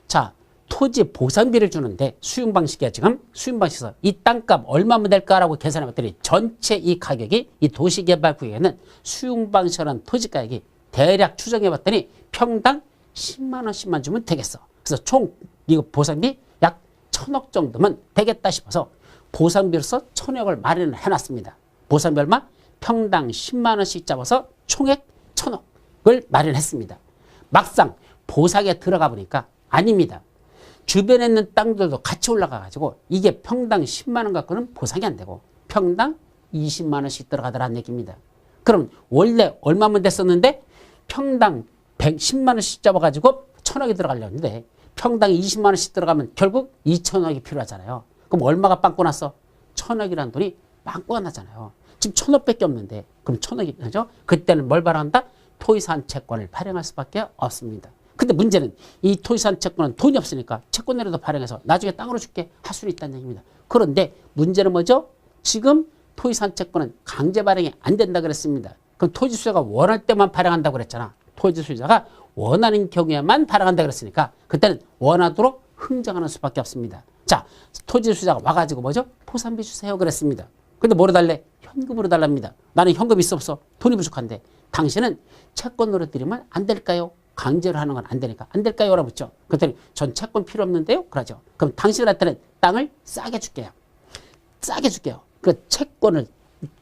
자, 토지 보상비를 주는데 수용 방식이야. 지금 수용 방식에서 이 땅값 얼마면 될까라고 계산해 봤더니 전체 이 가격이 이 도시개발구역에는 수용 방식이라는 토지 가격이 대략 추정해 봤더니 평당 10만 원씩만 주면 되겠어. 그래서 총 이거 보상비 약 1,000억 정도면 되겠다 싶어서 보상비로서 1,000억을 마련을 해놨습니다. 보상비 얼마? 평당 10만 원씩 잡아서 총액 1,000억을 마련했습니다. 막상 보상에 들어가 보니까 아닙니다. 주변에 있는 땅들도 같이 올라가가지고 이게 평당 10만 원 갖고는 보상이 안 되고 평당 20만 원씩 들어가더라는 얘기입니다. 그럼 원래 얼마면 됐었는데 평당 110만 원씩 잡아가지고 1,000억이 들어가려는데 평당 20만 원씩 들어가면 결국 2,000억이 필요하잖아요. 그럼 얼마가 빵꾸 났어? 1,000억이라는 돈이 빵꾸가 나잖아요. 지금 1,000억밖에 없는데 그럼 1,000억이 나죠? 그때는 뭘 발행한다? 토지산 채권을 발행할 수밖에 없습니다. 근데 문제는 이 토지산 채권은 돈이 없으니까 채권이라도 발행해서 나중에 땅으로 줄게 할 수는 있다는 얘기입니다. 그런데 문제는 뭐죠? 지금 토지산 채권은 강제 발행이 안 된다 그랬습니다. 그럼 토지 수요자가 원할 때만 발행한다고 그랬잖아. 토지 수요자가 원하는 경우에만 발행한다 그랬으니까 그때는 원하도록 흥정하는 수밖에 없습니다. 자, 토지 수요자가 와가지고 뭐죠? 보상비 주세요 그랬습니다. 근데 뭐로 달래? 현금으로 달랍니다. 나는 현금 있어 없어? 돈이 부족한데 당신은 채권으로 드리면 안 될까요? 강제로 하는 건 안 되니까 안 될까요? 라고 묻죠. 그랬더니 전 채권 필요 없는데요? 그러죠. 그럼 당신한테는 땅을 싸게 줄게요. 싸게 줄게요. 그 채권을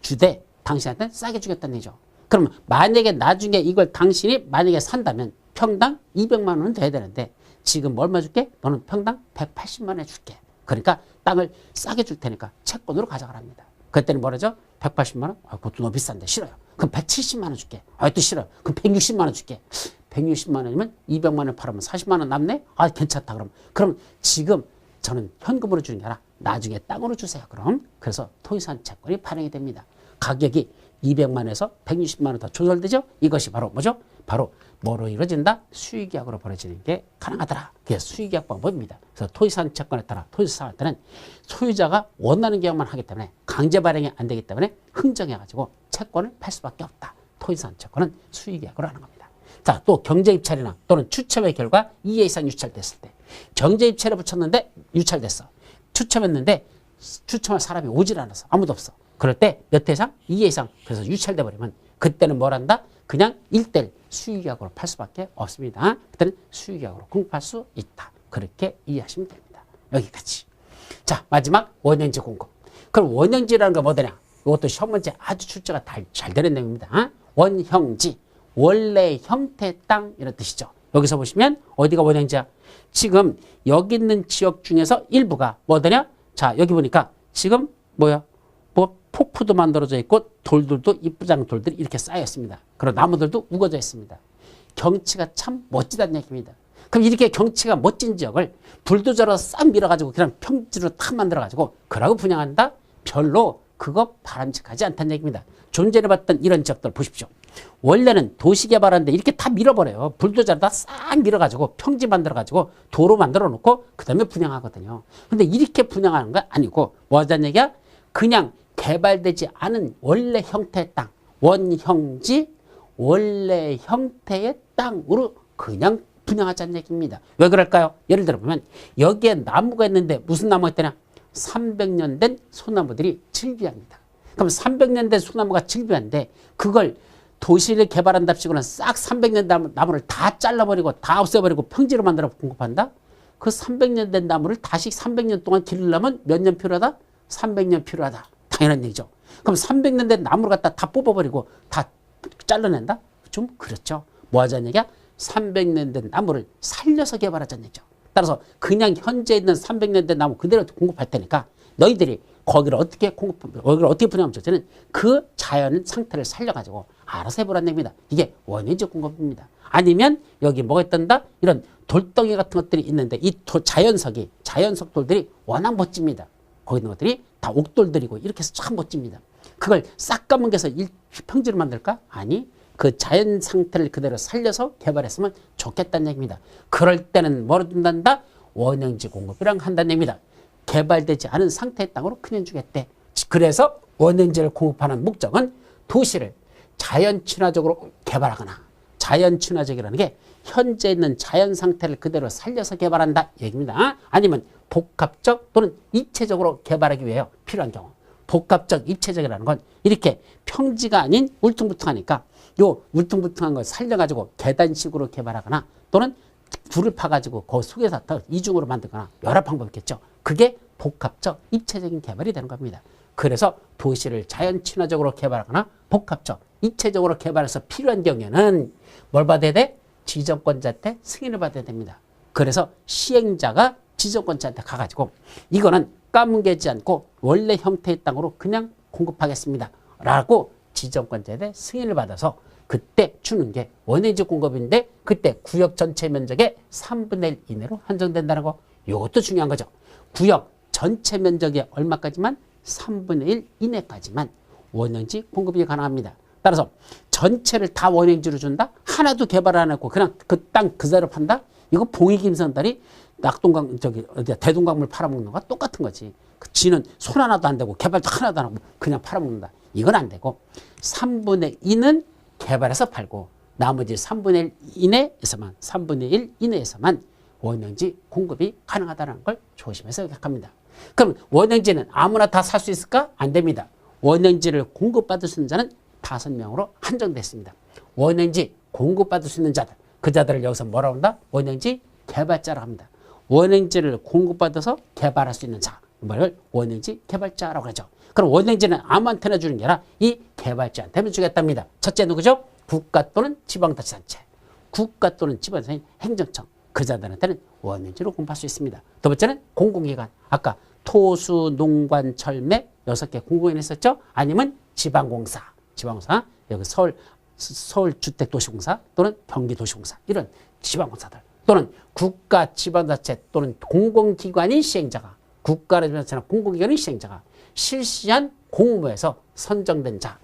주되 당신한테는 싸게 주겠다는 얘기죠. 그러면 만약에 나중에 이걸 당신이 만약에 산다면 평당 200만 원은 돼야 되는데 지금 얼마 줄게? 너는 평당 180만 원에 줄게. 그러니까 땅을 싸게 줄 테니까 채권으로 가져가랍니다. 그때는 뭐라죠? 180만 원? 아, 그것도 너무 비싼데 싫어요. 그럼 170만 원 줄게. 아, 또 싫어요. 그럼 160만 원 줄게. 160만 원이면 200만 원 팔으면 40만 원 남네? 아, 괜찮다. 그럼 지금 저는 현금으로 주는 게 아니라 나중에 땅으로 주세요. 그럼 그래서 토지산 채권이 발행이 됩니다. 가격이 200만 원에서 160만 원 더 조절되죠? 이것이 바로 뭐죠? 바로 뭐로 이루어진다? 수의계약으로 벌어지는 게 가능하더라. 그게 수의계약 방법입니다. 그래서 토지산 채권에 따라 토지산할 때는 소유자가 원하는 계약만 하기 때문에 강제 발행이 안 되기 때문에 흥정해가지고 채권을 팔 수밖에 없다. 토지산 채권은 수의계약으로 하는 겁니다. 자, 또 경제입찰이나 또는 추첨의 결과 2회 이상 유찰됐을 때 경제입찰에 붙였는데 유찰됐어. 추첨했는데 추첨할 사람이 오질 않아서 아무도 없어. 그럴 때 몇 회 이상? 2회 이상. 그래서 유찰돼 버리면 그때는 뭘 한다? 그냥 1대1 수의계약으로 팔 수밖에 없습니다. 그때는 수의계약으로 공급할 수 있다. 그렇게 이해하시면 됩니다. 여기까지. 자, 마지막 원형지 공급. 그럼 원형지라는 건 뭐더냐? 이것도 시험 문제 아주 출제가 잘 되는 내용입니다. 원형지, 원래 형태 땅 이런 뜻이죠. 여기서 보시면 어디가 원형지야? 지금 여기 있는 지역 중에서 일부가 뭐더냐? 자, 여기 보니까 지금 뭐야? 뭐 폭포도 만들어져 있고 돌들도 이쁘장 돌들이 이렇게 쌓여 있습니다. 그리고 나무들도 우거져 있습니다. 경치가 참 멋지다는 얘기입니다. 그럼 이렇게 경치가 멋진 지역을 불도저로 싹 밀어가지고 그냥 평지로 탁 만들어가지고 그러고 분양한다? 별로 그거 바람직하지 않다는 얘기입니다. 좀 전에 봤던 이런 지역들 보십시오. 원래는 도시 개발하는데 이렇게 다 밀어버려요. 불도저로 다 싹 밀어가지고 평지 만들어가지고 도로 만들어 놓고 그 다음에 분양하거든요. 근데 이렇게 분양하는 거 아니고 뭐 하자는 얘기야? 그냥 개발되지 않은 원래 형태의 땅, 원형지, 원래 형태의 땅으로 그냥 분양하자는 얘기입니다. 왜 그럴까요? 예를 들어 보면 여기에 나무가 있는데 무슨 나무가 있더냐? 300년 된 소나무들이 즐비합니다. 그럼 300년 된 소나무가 즐비한데 그걸 도시를 개발한답시고는 싹 300년 나무를 다 잘라버리고 다 없애버리고 평지로 만들어 공급한다? 그 300년 된 나무를 다시 300년 동안 기르려면 몇 년 필요하다? 300년 필요하다. 당연한 얘기죠. 그럼 300년 된 나무를 갖다 다 뽑아버리고 다 잘라낸다? 좀 그렇죠. 뭐 하자는 얘기야? 300년 된 나무를 살려서 개발하자는 얘기죠. 따라서 그냥 현재 있는 300년 된 나무 그대로 공급할 테니까 너희들이 거기를 어떻게 거기를 어떻게 분양하면 좋지는 그 자연 상태를 살려가지고 알아서 해보라는 얘기입니다. 이게 원예지 공급입니다. 아니면 여기 뭐가 있단다? 이런 돌덩이 같은 것들이 있는데 이 자연석 돌들이 워낙 멋집니다. 거기 있는 것들이 다 옥돌들이고 이렇게 해서 참 멋집니다. 그걸 싹 까먹여서 평지로 만들까? 아니, 그 자연 상태를 그대로 살려서 개발했으면 좋겠다는 얘기입니다. 그럴 때는 뭐로 준단다? 원형지 공급이랑 한다는 얘기입니다. 개발되지 않은 상태의 땅으로 그냥 주겠대. 그래서 원형지를 공급하는 목적은 도시를 자연 친화적으로 개발하거나, 자연 친화적이라는 게 현재 있는 자연 상태를 그대로 살려서 개발한다 얘기입니다. 아니면 복합적 또는 입체적으로 개발하기 위해 필요한 경우. 복합적 입체적이라는 건 이렇게 평지가 아닌 울퉁불퉁하니까 요 울퉁불퉁한 걸 살려가지고 계단식으로 개발하거나 또는 불을 파가지고 그 속에서 이중으로 만들거나 여러 방법이 있겠죠. 그게 복합적 입체적인 개발이 되는 겁니다. 그래서 도시를 자연 친화적으로 개발하거나 복합적 입체적으로 개발해서 필요한 경우에는 뭘 받아야 돼? 지정권자한테 승인을 받아야 됩니다. 그래서 시행자가 지정권자한테 가가지고 이거는 까뭉개지 않고 원래 형태의 땅으로 그냥 공급하겠습니다 라고 지정권자한테 승인을 받아서 그때 주는 게 원예지 공급인데 그때 구역 전체 면적의 3분의 1 이내로 한정된다는 거. 이것도 중요한 거죠. 구역 전체 면적의 얼마까지만? 3분의 1 이내까지만 원형지 공급이 가능합니다. 따라서 전체를 다 원형지로 준다? 하나도 개발 안 했고 그냥 그 땅 그대로 판다? 이거 봉익임선달이 낙동강 대동강물 팔아먹는 거와 똑같은 거지. 지는 손 하나도 안 대고 개발도 하나도 안 하고 그냥 팔아먹는다. 이건 안 되고 3분의 2는 개발해서 팔고 나머지 3분의 1 이내에서만 원형지 공급이 가능하다는 걸 조심해서 생각합니다. 그럼 원형지는 아무나 다 살 수 있을까? 안 됩니다. 원형지를 공급받을 수 있는 자는 5명으로 한정됐습니다. 원형지 공급받을 수 있는 자들, 그 자들을 여기서 뭐라고 한다? 원형지 개발자라고 합니다. 원형지를 공급받아서 개발할 수 있는 자, 이걸 원형지 개발자라고 하죠. 그럼 원형지는 아무한테나 주는 게 아니라 이 개발자한테만 주겠답니다. 첫째 누구죠? 국가 또는 지방자치단체, 국가 또는 지방자치 행정청, 그 자들한테는 원형지로 공급할 수 있습니다. 두 번째는 공공기관, 아까 토수, 농관, 철매 6개 공공기관 했었죠? 아니면 지방공사, 여기 서울주택도시공사 또는 경기도시공사 이런 지방공사들 또는 국가 지방자치 또는 공공기관인 시행자가 국가라든지 공공기관인 시행자가 실시한 공모에서 선정된 자.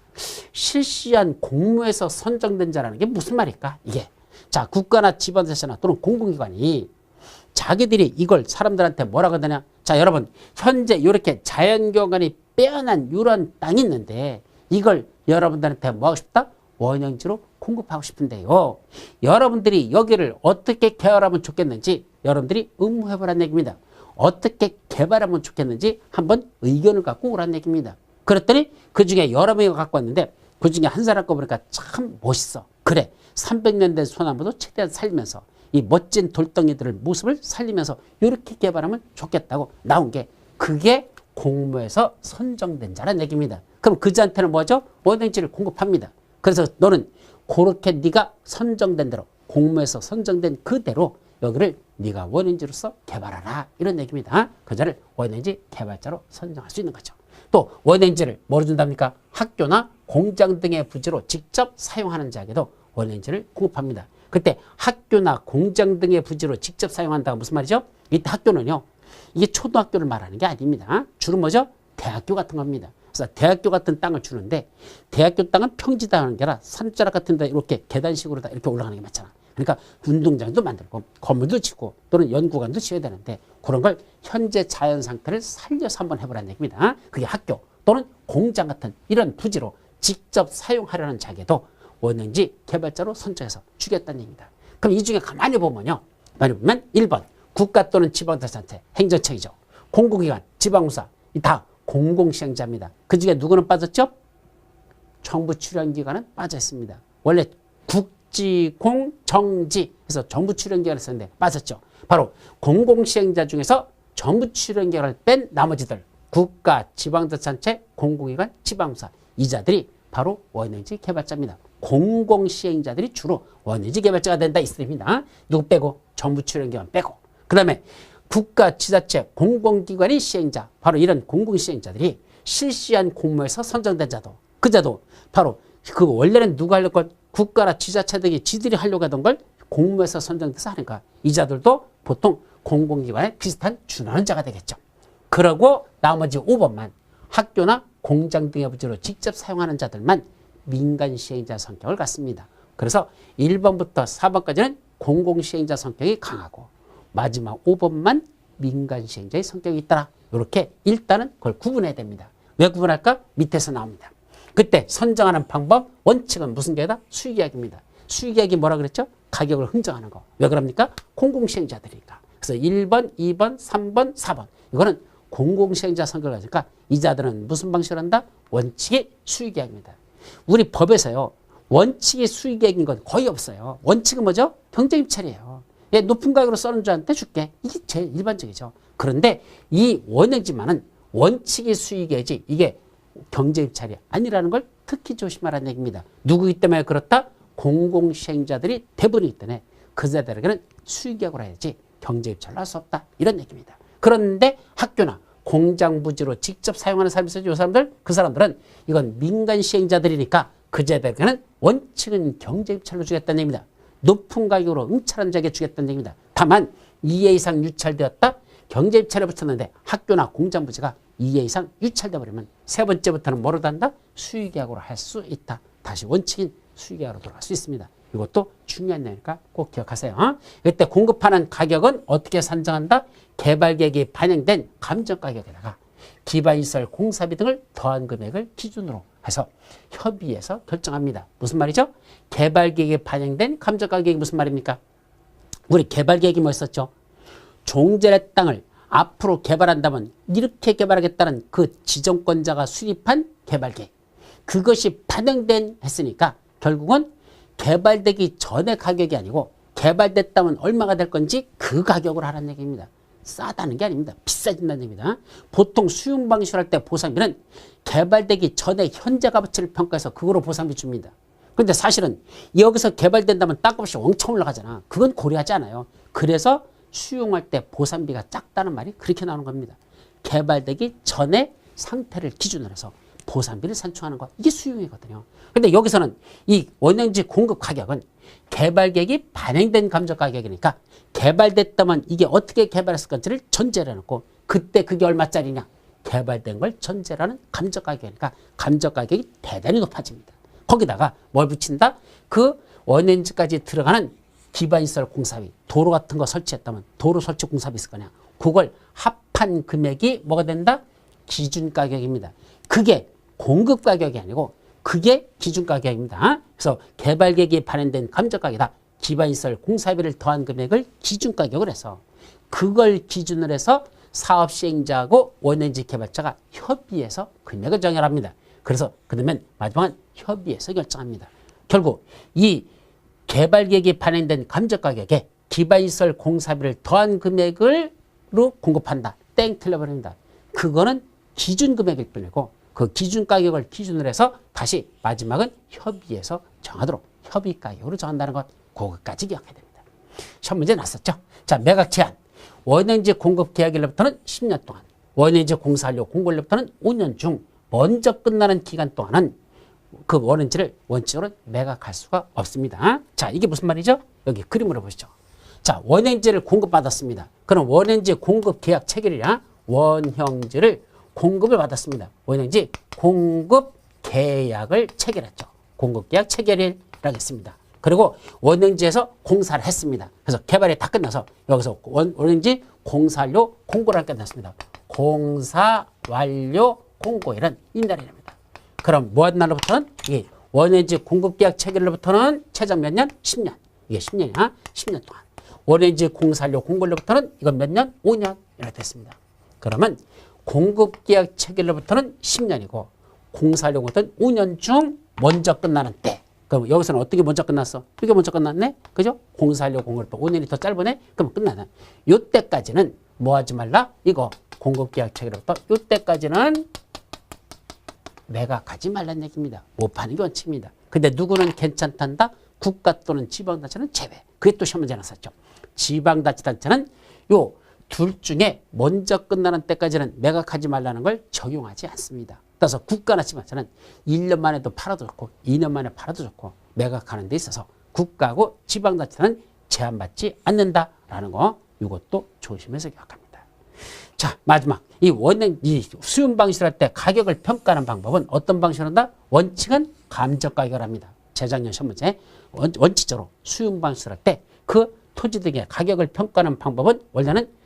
실시한 공모에서 선정된 자라는 게 무슨 말일까? 이게 자 국가나 지방자치나 또는 공공기관이 자기들이 이걸 사람들한테 뭐라고 하느냐. 자 여러분 현재 이렇게 자연경관이 빼어난 이런 땅이 있는데 이걸 여러분들한테 뭐 하고 싶다? 원형지로 공급하고 싶은데요. 여러분들이 여기를 어떻게 개발하면 좋겠는지 여러분들이 의무해보라는 얘기입니다. 어떻게 개발하면 좋겠는지 한번 의견을 갖고 오라는 얘기입니다. 그랬더니 그 중에 여러 명이 갖고 왔는데 그 중에 한 사람 거 보니까 참 멋있어. 그래 300년 된 소나무도 최대한 살리면서 이 멋진 돌덩이들을 모습을 살리면서 이렇게 개발하면 좋겠다고 나온 게 그게 공모에서 선정된 자라는 얘기입니다. 그럼 그 자한테는 뭐죠? 원형지를 공급합니다. 그래서 너는 그렇게 네가 선정된 대로 공모에서 선정된 그대로 여기를 네가 원형지로서 개발하라 이런 얘기입니다. 그 자를 원형지 개발자로 선정할 수 있는 거죠. 또 원형지를 뭐로 준답니까? 학교나 공장 등의 부지로 직접 사용하는 자에게도 원형지를 공급합니다. 그때 학교나 공장 등의 부지로 직접 사용한다가 무슨 말이죠? 이때 학교는요. 이게 초등학교를 말하는 게 아닙니다. 주로 뭐죠? 대학교 같은 겁니다. 그래서 대학교 같은 땅을 주는데 대학교 땅은 평지다 하는 게 아니라 산자락 같은 데 이렇게 계단식으로 다 이렇게 올라가는 게 맞잖아. 그러니까 운동장도 만들고 건물도 짓고 또는 연구관도 지어야 되는데 그런 걸 현재 자연 상태를 살려서 한번 해보라는 얘기입니다. 그게 학교 또는 공장 같은 이런 부지로 직접 사용하려는 자에게도 원행지 개발자로 선정해서 주겠다는 얘기입니다. 그럼 이 중에 가만히 보면요. 많이 보면 1번 국가 또는 지방자치단체 행정청이죠. 공공기관, 지방공사 다 공공시행자입니다. 그 중에 누구는 빠졌죠? 정부 출연기관은 빠져 있습니다. 원래 국지, 공, 정지 해서 정부 출연기관을 썼는데 빠졌죠. 바로 공공시행자 중에서 정부 출연기관을 뺀 나머지들 국가, 지방자치단체, 공공기관, 지방공사 이 자들이 바로 원행지 개발자입니다. 공공시행자들이 주로 원행지 개발자가 된다 이 뜻입니다. 누구 빼고? 정부 출연기관 빼고. 그 다음에 국가, 지자체, 공공기관의 시행자 바로 이런 공공시행자들이 실시한 공모에서 선정된 자도 그 자도 바로 그 원래는 누가 하려고 국가나 지자체 등이 지들이 하려고 하던 걸 공모에서 선정돼서 하니까 이 자들도 보통 공공기관에 비슷한 준하는 자가 되겠죠. 그러고 나머지 5번만 학교나 공장 등의 부지로 직접 사용하는 자들만 민간 시행자 성격을 갖습니다. 그래서 1번부터 4번까지는 공공시행자 성격이 강하고 마지막 5번만 민간 시행자의 성격이 있더라. 이렇게 일단은 그걸 구분해야 됩니다. 왜 구분할까? 밑에서 나옵니다. 그때 선정하는 방법, 원칙은 무슨 계획이다? 수익계획입니다. 수익계획이 뭐라 그랬죠? 가격을 흥정하는 거. 왜 그럽니까? 공공시행자들이니까. 그래서 1번, 2번, 3번, 4번. 이거는 공공시행자 성격을 가지니까 이 자들은 무슨 방식으로 한다? 원칙이 수익계획입니다. 우리 법에서요. 원칙이 수익계획인 건 거의 없어요. 원칙은 뭐죠? 경제입찰이에요. 예, 높은 가격으로 써는 자한테 줄게. 이게 제일 일반적이죠. 그런데 이 원행지만은 원칙이 수익계획이지 이게 경제입찰이 아니라는 걸 특히 조심하라는 얘기입니다. 누구이기 때문에 그렇다? 공공시행자들이 대부분이기 때문에 그 자들에게는 수익계획으로 해야지 경제입찰을 할 수 없다. 이런 얘기입니다. 그런데 학교나 공장 부지로 직접 사용하는 사람이 있어요. 이 사람들, 그 사람들은 이건 민간 시행자들이니까 그 자들에게는 원칙은 경제입찰로 주겠다는 얘기입니다. 높은 가격으로 응찰한 자에게 주겠다는 얘기입니다. 다만 2회 이상 유찰되었다. 경제입찰에 붙었는데 학교나 공장 부지가 2회 이상 유찰돼 버리면 세 번째부터는 뭐로 한다? 수익계약으로 할 수 있다. 다시 원칙인 수익계약으로 돌아갈 수 있습니다. 이것도 중요한 내용이니까 꼭 기억하세요. 이때 공급하는 가격은 어떻게 산정한다? 개발계획이 반영된 감정가격에다가 기반시설 공사비 등을 더한 금액을 기준으로 해서 협의해서 결정합니다. 무슨 말이죠? 개발계획에 반영된 감정가격이 무슨 말입니까? 우리 개발계획이 뭐였었죠? 종전의 땅을 앞으로 개발한다면 이렇게 개발하겠다는 그 지정권자가 수립한 개발계획. 그것이 반영된 했으니까 결국은 개발되기 전의 가격이 아니고 개발됐다면 얼마가 될 건지 그 가격으로 하라는 얘기입니다. 싸다는 게 아닙니다. 비싸진다는 얘기입니다. 보통 수용 방식을 할 때 보상비는 개발되기 전에 현재 값어치를 평가해서 그거로 보상비 줍니다. 그런데 사실은 여기서 개발된다면 땅값이 엄청 올라가잖아. 그건 고려하지 않아요. 그래서 수용할 때 보상비가 작다는 말이 그렇게 나오는 겁니다. 개발되기 전에 상태를 기준으로 해서 보상비를 산출하는 것. 이게 수용이거든요. 근데 여기서는 이 원형지 공급 가격은 개발계획이 반영된 감정가격이니까 개발됐다면 이게 어떻게 개발했을 건지를 전제로 해놓고 그때 그게 얼마짜리냐. 개발된 걸 전제라는 감정가격이니까 감정가격이 대단히 높아집니다. 거기다가 뭘 붙인다? 그 원형지까지 들어가는 기반시설 공사비, 도로 같은 거 설치했다면 도로 설치 공사비 있을 거냐. 그걸 합한 금액이 뭐가 된다? 기준가격입니다. 그게 공급가격이 아니고 그게 기준가격입니다. 그래서 개발계획이 반영된 감정가격이다. 기반시설 공사비를 더한 금액을 기준가격을 해서 그걸 기준으로 해서 사업시행자하고 원행지 개발자가 협의해서 금액을 정해합니다. 그래서 그러면 마지막은 협의해서 결정합니다. 결국 이 개발계획이 반영된 감정가격에 기반시설 공사비를 더한 금액으로 공급한다. 땡 틀려버립니다. 그거는 기준금액일 뿐이고 그 기준가격을 기준으로 해서 다시 마지막은 협의해서 정하도록 협의가격으로 정한다는 것. 그것까지 기억해야 됩니다. 시험 문제 났었죠. 자, 매각 제한. 원행지 공급 계약일로부터는 10년 동안, 원행지 공사하려 공고일로부터는 5년 중 먼저 끝나는 기간 동안은 그 원행지를 원칙으로 매각할 수가 없습니다. 자, 이게 무슨 말이죠? 여기 그림으로 보시죠. 자, 원행지를 공급받았습니다. 그럼 원행지 공급 계약 체결이냐? 원형지를 공급을 받았습니다. 원행지 공급 계약을 체결했죠. 공급 계약 체결일이라고 했습니다. 그리고 원행지에서 공사를 했습니다. 그래서 개발이 다 끝나서 여기서 원행지 공사완료 공고를 끝났습니다. 공사 완료 공고일은 이날이랍니다. 그럼 뭐 한 날로부터는 이 원해인지 공급계약 체결로부터는 최장 몇 년? 10년. 이게 10년이야. 10년 동안. 원해인지 공사료 공고로부터는 이건 몇 년? 5년. 이렇게 됐습니다. 그러면 공급계약 체결로부터는 10년이고 공사료부터는 5년 중 먼저 끝나는 때. 그럼 여기서는 어떻게 먼저 끝났어? 이게 먼저 끝났네? 그죠? 공사료 공고로부터 5년이 더 짧으네? 그럼 끝나네. 요때까지는 뭐 하지 말라? 이거 공급계약 체결로부터 요때까지는 매각하지 말라는 얘기입니다. 못 파는 게 원칙입니다. 근데 누구는 괜찮단다? 국가 또는 지방자치는 제외. 그게 또 시험 문제 나왔었죠. 지방자치단체는 요 둘 중에 먼저 끝나는 때까지는 매각하지 말라는 걸 적용하지 않습니다. 따라서 국가나 지방자치는 1년 만에도 팔아도 좋고 2년 만에 팔아도 좋고 매각하는 데 있어서 국가하고 지방자치는 제한받지 않는다라는 거 이것도 조심해서 기억합니다. 자, 마지막 이 수용 방식을 할 때 가격을 평가하는 방법은 어떤 방식으로 한다? 원칙은 감정 가격을 합니다. 재작년 시험 문제 원칙적으로 수용 방식을 할 때 그 토지 등의 가격을 평가하는 방법은 원래는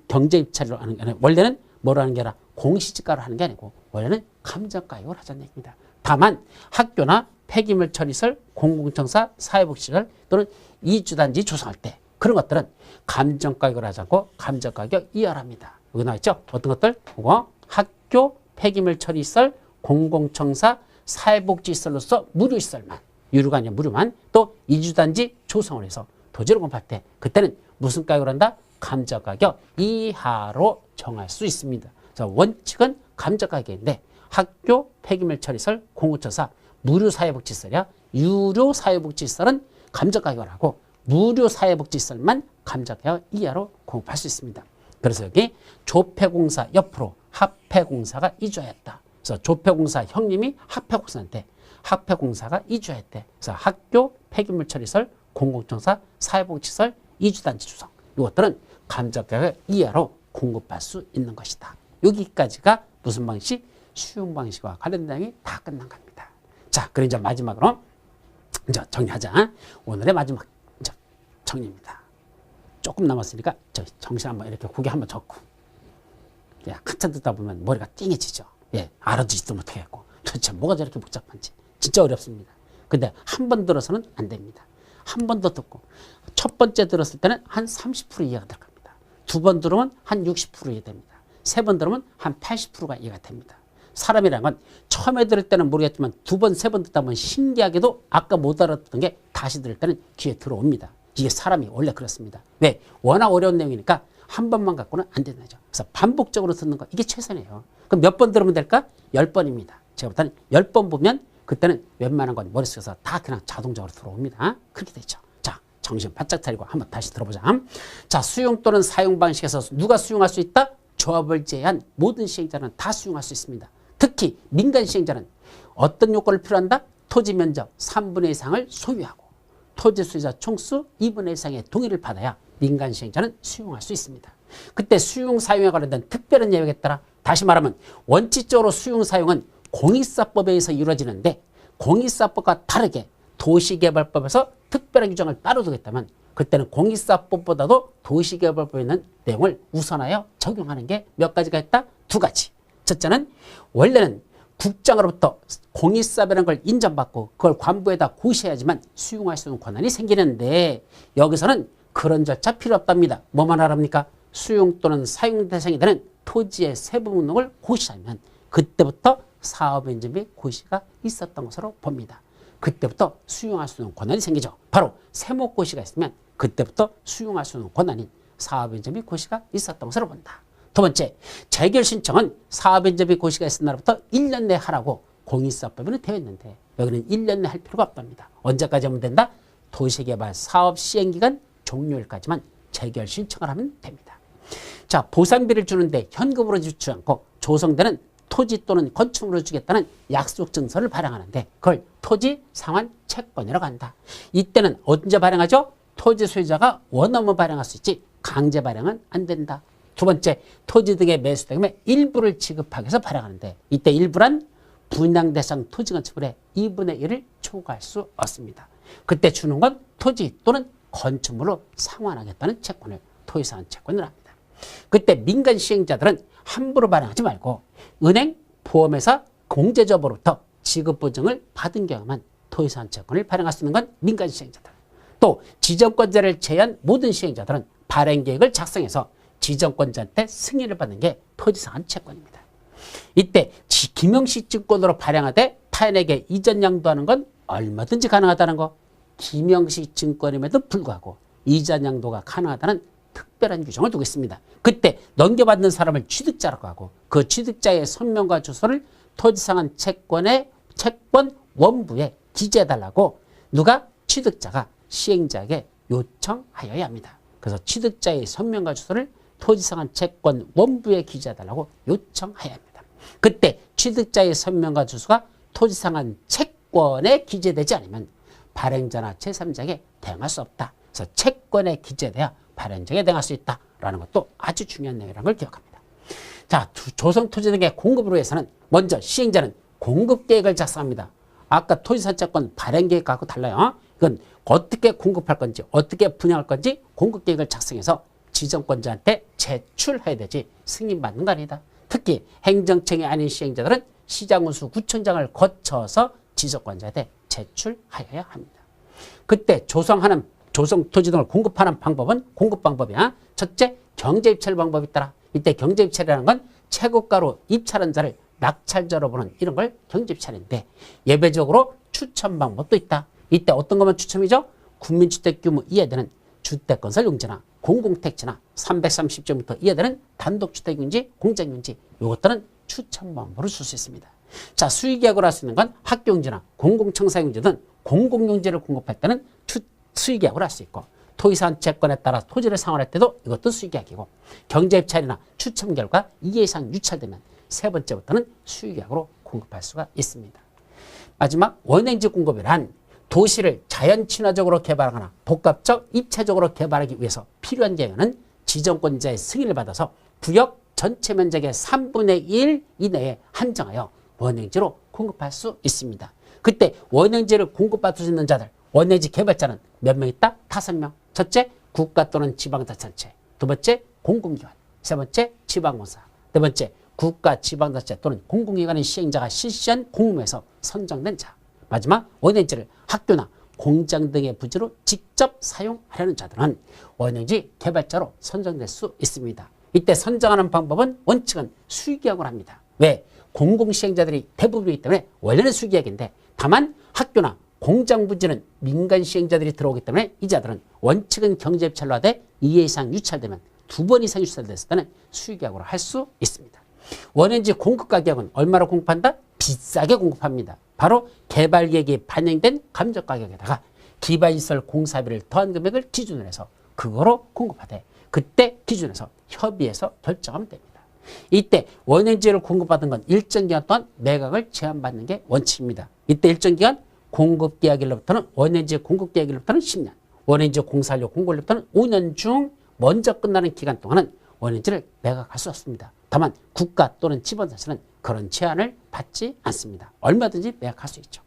경제 입찰로 하는 게 아니라 원래는 뭐로 하는 게 아니라 공시지가로 하는 게 아니고 원래는 감정 가격을 하자는 얘기입니다. 다만 학교나 폐기물 처리시설, 공공청사, 사회복지시설 또는 이주단지 조성할 때 그런 것들은 감정 가격을 하지 않고 감정 가격 이하를 합니다. 여기 나와 있죠? 어떤 것들? 그거 학교, 폐기물 처리시설, 공공청사, 사회복지시설로서 무료시설만, 유료가 아니라 무료만, 또 이주단지 조성을 해서 토지를 공급할 때 그때는 무슨 가격을 한다? 감정 가격 이하로 정할 수 있습니다. 자, 원칙은 감정 가격인데 학교, 폐기물 처리시설, 공공청사, 무료 사회복지시설이야. 유료 사회복지시설은 감정 가격을 하고 무료 사회복지시설만 감정 가격 이하로 공급할 수 있습니다. 그래서 여기 조폐공사 옆으로 합폐공사가 이주하였다. 그래서 조폐공사 형님이 합폐공사한테 합폐공사가 이주했대. 그래서 학교, 폐기물 처리시설, 공공청사, 사회복지시설, 이주단지 조성 이것들은 감정가격 이하로 공급할 수 있는 것이다. 여기까지가 무슨 방식? 수용 방식과 관련된 내용이 다 끝난 겁니다. 자, 그럼 이제 마지막으로 이제 정리하자. 오늘의 마지막 정리입니다. 조금 남았으니까 정신 한번 이렇게 고개 한번 적고. 야, 한참 듣다 보면 머리가 띵해지죠. 예, 알아듣지도 못하겠고 도대체 뭐가 저렇게 복잡한지 진짜 어렵습니다. 근데 한 번 들어서는 안 됩니다. 한 번 더 듣고 첫 번째 들었을 때는 한 30% 이해가 될 겁니다. 두 번 들으면 한 60% 이해됩니다. 세 번 들으면 한 80%가 이해가 됩니다. 사람이라는 건 처음에 들을 때는 모르겠지만 두 번, 세 번 듣다 보면 신기하게도 아까 못 알아듣던 게 다시 들을 때는 귀에 들어옵니다. 이게 사람이 원래 그렇습니다. 왜? 워낙 어려운 내용이니까 한 번만 갖고는 안 되는 거죠. 그래서 반복적으로 듣는 거 이게 최선이에요. 그럼 몇 번 들으면 될까? 10번입니다. 제가 볼 때는 10번 보면 그때는 웬만한 건 머릿속에서 다 그냥 자동적으로 들어옵니다. 그렇게 되죠. 자, 정신 바짝 차리고 한번 다시 들어보자. 자, 수용 또는 사용 방식에서 누가 수용할 수 있다? 조합을 제외한 모든 시행자는 다 수용할 수 있습니다. 특히 민간 시행자는 어떤 요건을 필요한다? 토지 면적 3분의 2상을 소유하고 토지 소유자 총수 2분의 1 이상의 동의를 받아야 민간 시행자는 수용할 수 있습니다. 그때 수용 사용에 관련된 특별한 예외에 따라 다시 말하면 원칙적으로 수용 사용은 공익사법에 의해서 이루어지는데 공익사법과 다르게 도시개발법에서 특별한 규정을 따로 두겠다면 그때는 공익사법보다도 도시개발법에 있는 내용을 우선하여 적용하는 게 몇 가지가 있다? 두 가지. 첫째는 원래는 국장으로부터 공익사업이라는 걸 인정받고 그걸 관부에다 고시해야지만 수용할 수 있는 권한이 생기는데 여기서는 그런 절차 필요 없답니다. 뭐만 하랍니까? 수용 또는 사용 대상이 되는 토지의 세부 목록을 고시하면 그때부터 사업인증 및 고시가 있었던 것으로 봅니다. 그때부터 수용할 수 있는 권한이 생기죠. 바로 세목고시가 있으면 그때부터 수용할 수 있는 권한인 사업인증 및 고시가 있었던 것으로 본다. 두 번째, 재결 신청은 사업인증 및 고시가 있은 날부터 1년 내에 하라고 공익사업법에는 되어 있는데 여기는 1년 내에 할 필요가 없답니다. 언제까지 하면 된다? 도시개발 사업 시행기간 종료일까지만 재결 신청을 하면 됩니다. 자, 보상비를 주는데 현금으로 주지 않고 조성되는 토지 또는 건축물을 주겠다는 약속 증서를 발행하는데 그걸 토지 상환 채권이라고 한다. 이때는 언제 발행하죠? 토지 소유자가 원하면 발행할 수 있지 강제 발행은 안 된다. 두 번째, 토지 등의 매수대금의 일부를 지급하기 위해서 발행하는데 이때 일부란 분양 대상 토지 건축물의 2분의 1을 초과할 수 없습니다. 그때 주는 건 토지 또는 건축물로 상환하겠다는 채권을 토지상환 채권을 합니다. 그때 민간 시행자들은 함부로 발행하지 말고 은행, 보험회사, 공제조합으로부터 지급 보증을 받은 경우만 토지사한 채권을 발행할 수 있는 건 민간 시행자들. 또 지정권자를 제외한 모든 시행자들은 발행계획을 작성해서 지정권자한테 승인을 받는 게 토지사한 채권입니다. 이때 김영시증권으로 발행하되 타인에게 이전 양도하는 건 얼마든지 가능하다는 거. 김영시증권임에도 불구하고 이전 양도가 가능하다는 특별한 규정을 두고 있습니다. 그때 넘겨받는 사람을 취득자라고 하고 그 취득자의 선명과 주소를 토지상한 채권 원부에 기재해달라고 누가? 취득자가 시행자에게 요청하여야 합니다. 그래서 취득자의 선명과 주소를 토지상한 채권 원부에 기재해달라고 요청해야 합니다. 그때 취득자의 선명과 주소가 토지상한 채권에 기재되지 않으면 발행자나 제3자에게 대응할 수 없다. 그래서 채권에 기재돼야 발행자에게 대응할 수 있다라는 것도 아주 중요한 내용이라는 걸 기억합니다. 자, 조성토지 등의 공급을 위해서는 먼저 시행자는 공급계획을 작성합니다. 아까 토지사채권 발행계획하고 달라요. 이건 어떻게 공급할 건지 어떻게 분양할 건지 공급계획을 작성해서 지정권자한테 제출해야 되지 승인받는 거 아니다. 특히 행정청이 아닌 시행자들은 시장운수 구청장을 거쳐서 지정권자한테 제출하여야 합니다. 그때 조성토지 등을 공급하는 방법은 공급 방법이야. 첫째, 경제입찰 방법이 있더라. 이때 경제입찰이라는 건 최고가로 입찰한 자를 낙찰자로 보는 이런 걸 경제입찰인데 예외적으로 추첨 방법도 있다. 이때 어떤 것만 추첨이죠? 국민주택 규모 이하되는 주택건설 용지나 공공택지나 330제곱미터 이하되는 단독주택용지, 공장용지 이것들은 추첨 방법으로 쓸 수 있습니다. 자, 수의계약으로 할 수 있는 건 학교용지나 공공청사용지 등 공공용지를 공급할 때는 수의계약으로 할 수 있고 토지사한 채권에 따라 토지를 상환할 때도 이것도 수의계약이고 경제입찰이나 추첨 결과 2회 이상 유찰되면 세 번째부터는 수의계약으로 공급할 수가 있습니다. 마지막 원행지 공급이란 도시를 자연 친화적으로 개발하거나 복합적 입체적으로 개발하기 위해서 필요한 경우는 지정권자의 승인을 받아서 구역 전체 면적의 3분의 1 이내에 한정하여 원행지로 공급할 수 있습니다. 그때 원행지를 공급받을 수 있는 자들, 원행지 개발자는 몇 명 있다? 5명. 첫째, 국가 또는 지방자치단체. 두 번째, 공공기관. 세 번째, 지방공사. 네 번째, 국가, 지방자치 또는 공공기관의 시행자가 실시한 공모에서 선정된 자. 마지막, 원행지를 학교나 공장 등의 부지로 직접 사용하려는 자들은 원행지 개발자로 선정될 수 있습니다. 이때 선정하는 방법은 원칙은 수의계약을 합니다. 왜? 공공시행자들이 대부분이기 때문에 원래는 수의계약인데 다만 학교나 공장 부지는 민간 시행자들이 들어오기 때문에 이 자들은 원칙은 경제입찰로 하되 2회 이상 유찰되면 2번 이상 유찰됐을 때는 수의계약으로 할 수 있습니다. 원행지 공급 가격은 얼마로 공급한다? 비싸게 공급합니다. 바로 개발계획이 반영된 감정가격에다가 기반시설 공사비를 더한 금액을 기준으로 해서 그거로 공급하되 그때 기준에서 협의해서 결정하면 됩니다. 이때 원행지를 공급받은 건 일정 기간 동안 매각을 제한받는 게 원칙입니다. 이때 일정 기간 공급계약일로부터는 원행지 공급계약일로부터는 10년, 원행지 공사료 공고일로부터는 5년 중 먼저 끝나는 기간 동안은 원행지를 매각할 수 없습니다. 다만 국가 또는 지방자치는 그런 제한을 받지 않습니다. 얼마든지 매각할 수 있죠.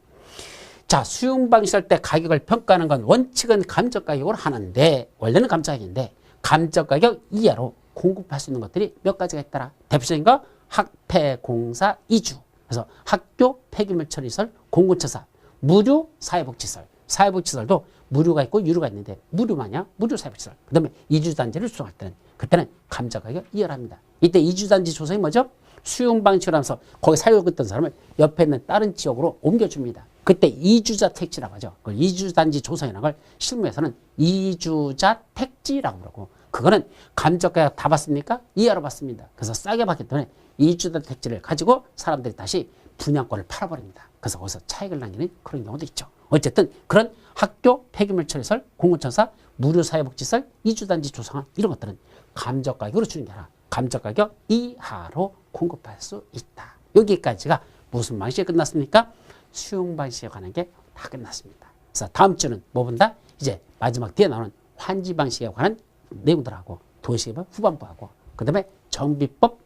자, 수용방시할 때 가격을 평가하는 건 원칙은 감정가격으로 하는데 원래는 감정가격인데 감정가격 이하로 공급할 수 있는 것들이 몇 가지가 있더라. 대표적인 거 학폐, 공사, 이주. 그래서 학교, 폐기물 처리시설, 공군처사, 무료 사회복지시설. 사회복지시설도 무료가 있고 유료가 있는데 무료마냐? 무료 사회복지시설. 그 다음에 이주단지를 수용할 때는 그때는 감정가격 이하랍니다. 이때 이주단지 조성이 뭐죠? 수용방식으로 하면서 거기 살고 있던 사람을 옆에 있는 다른 지역으로 옮겨줍니다. 그때 이주자 택지라고 하죠. 그걸 이주단지 조성이라는 걸 실무에서는 이주자 택지라고 그러고 그거는 감정가격 다 받습니까? 이하로 받습니다. 그래서 싸게 받기 때문에 이주자 택지를 가지고 사람들이 다시 분양권을 팔아버립니다. 그래서 거기서 차익을 남기는 그런 경우도 있죠. 어쨌든 그런 학교, 폐기물 처리시설, 공공청사, 무료사회복지시설, 이주단지 조성안 이런 것들은 감정가격으로 주는 게 아니라 감정가격 이하로 공급할 수 있다. 여기까지가 무슨 방식이 끝났습니까? 수용 방식에 관한 게 다 끝났습니다. 그래서 다음 주는 뭐 본다? 이제 마지막 뒤에 나오는 환지 방식에 관한 내용들하고 도시개발 후반부하고 그 다음에 정비법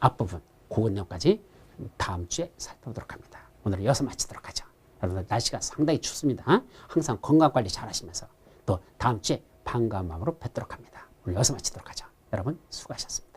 앞부분 그 내용까지 다음 주에 살펴보도록 합니다. 오늘 여기서 마치도록 하죠. 여러분들 날씨가 상당히 춥습니다. 항상 건강관리 잘 하시면서 또 다음 주에 반가운 마음으로 뵙도록 합니다. 오늘 여기서 마치도록 하죠. 여러분 수고하셨습니다.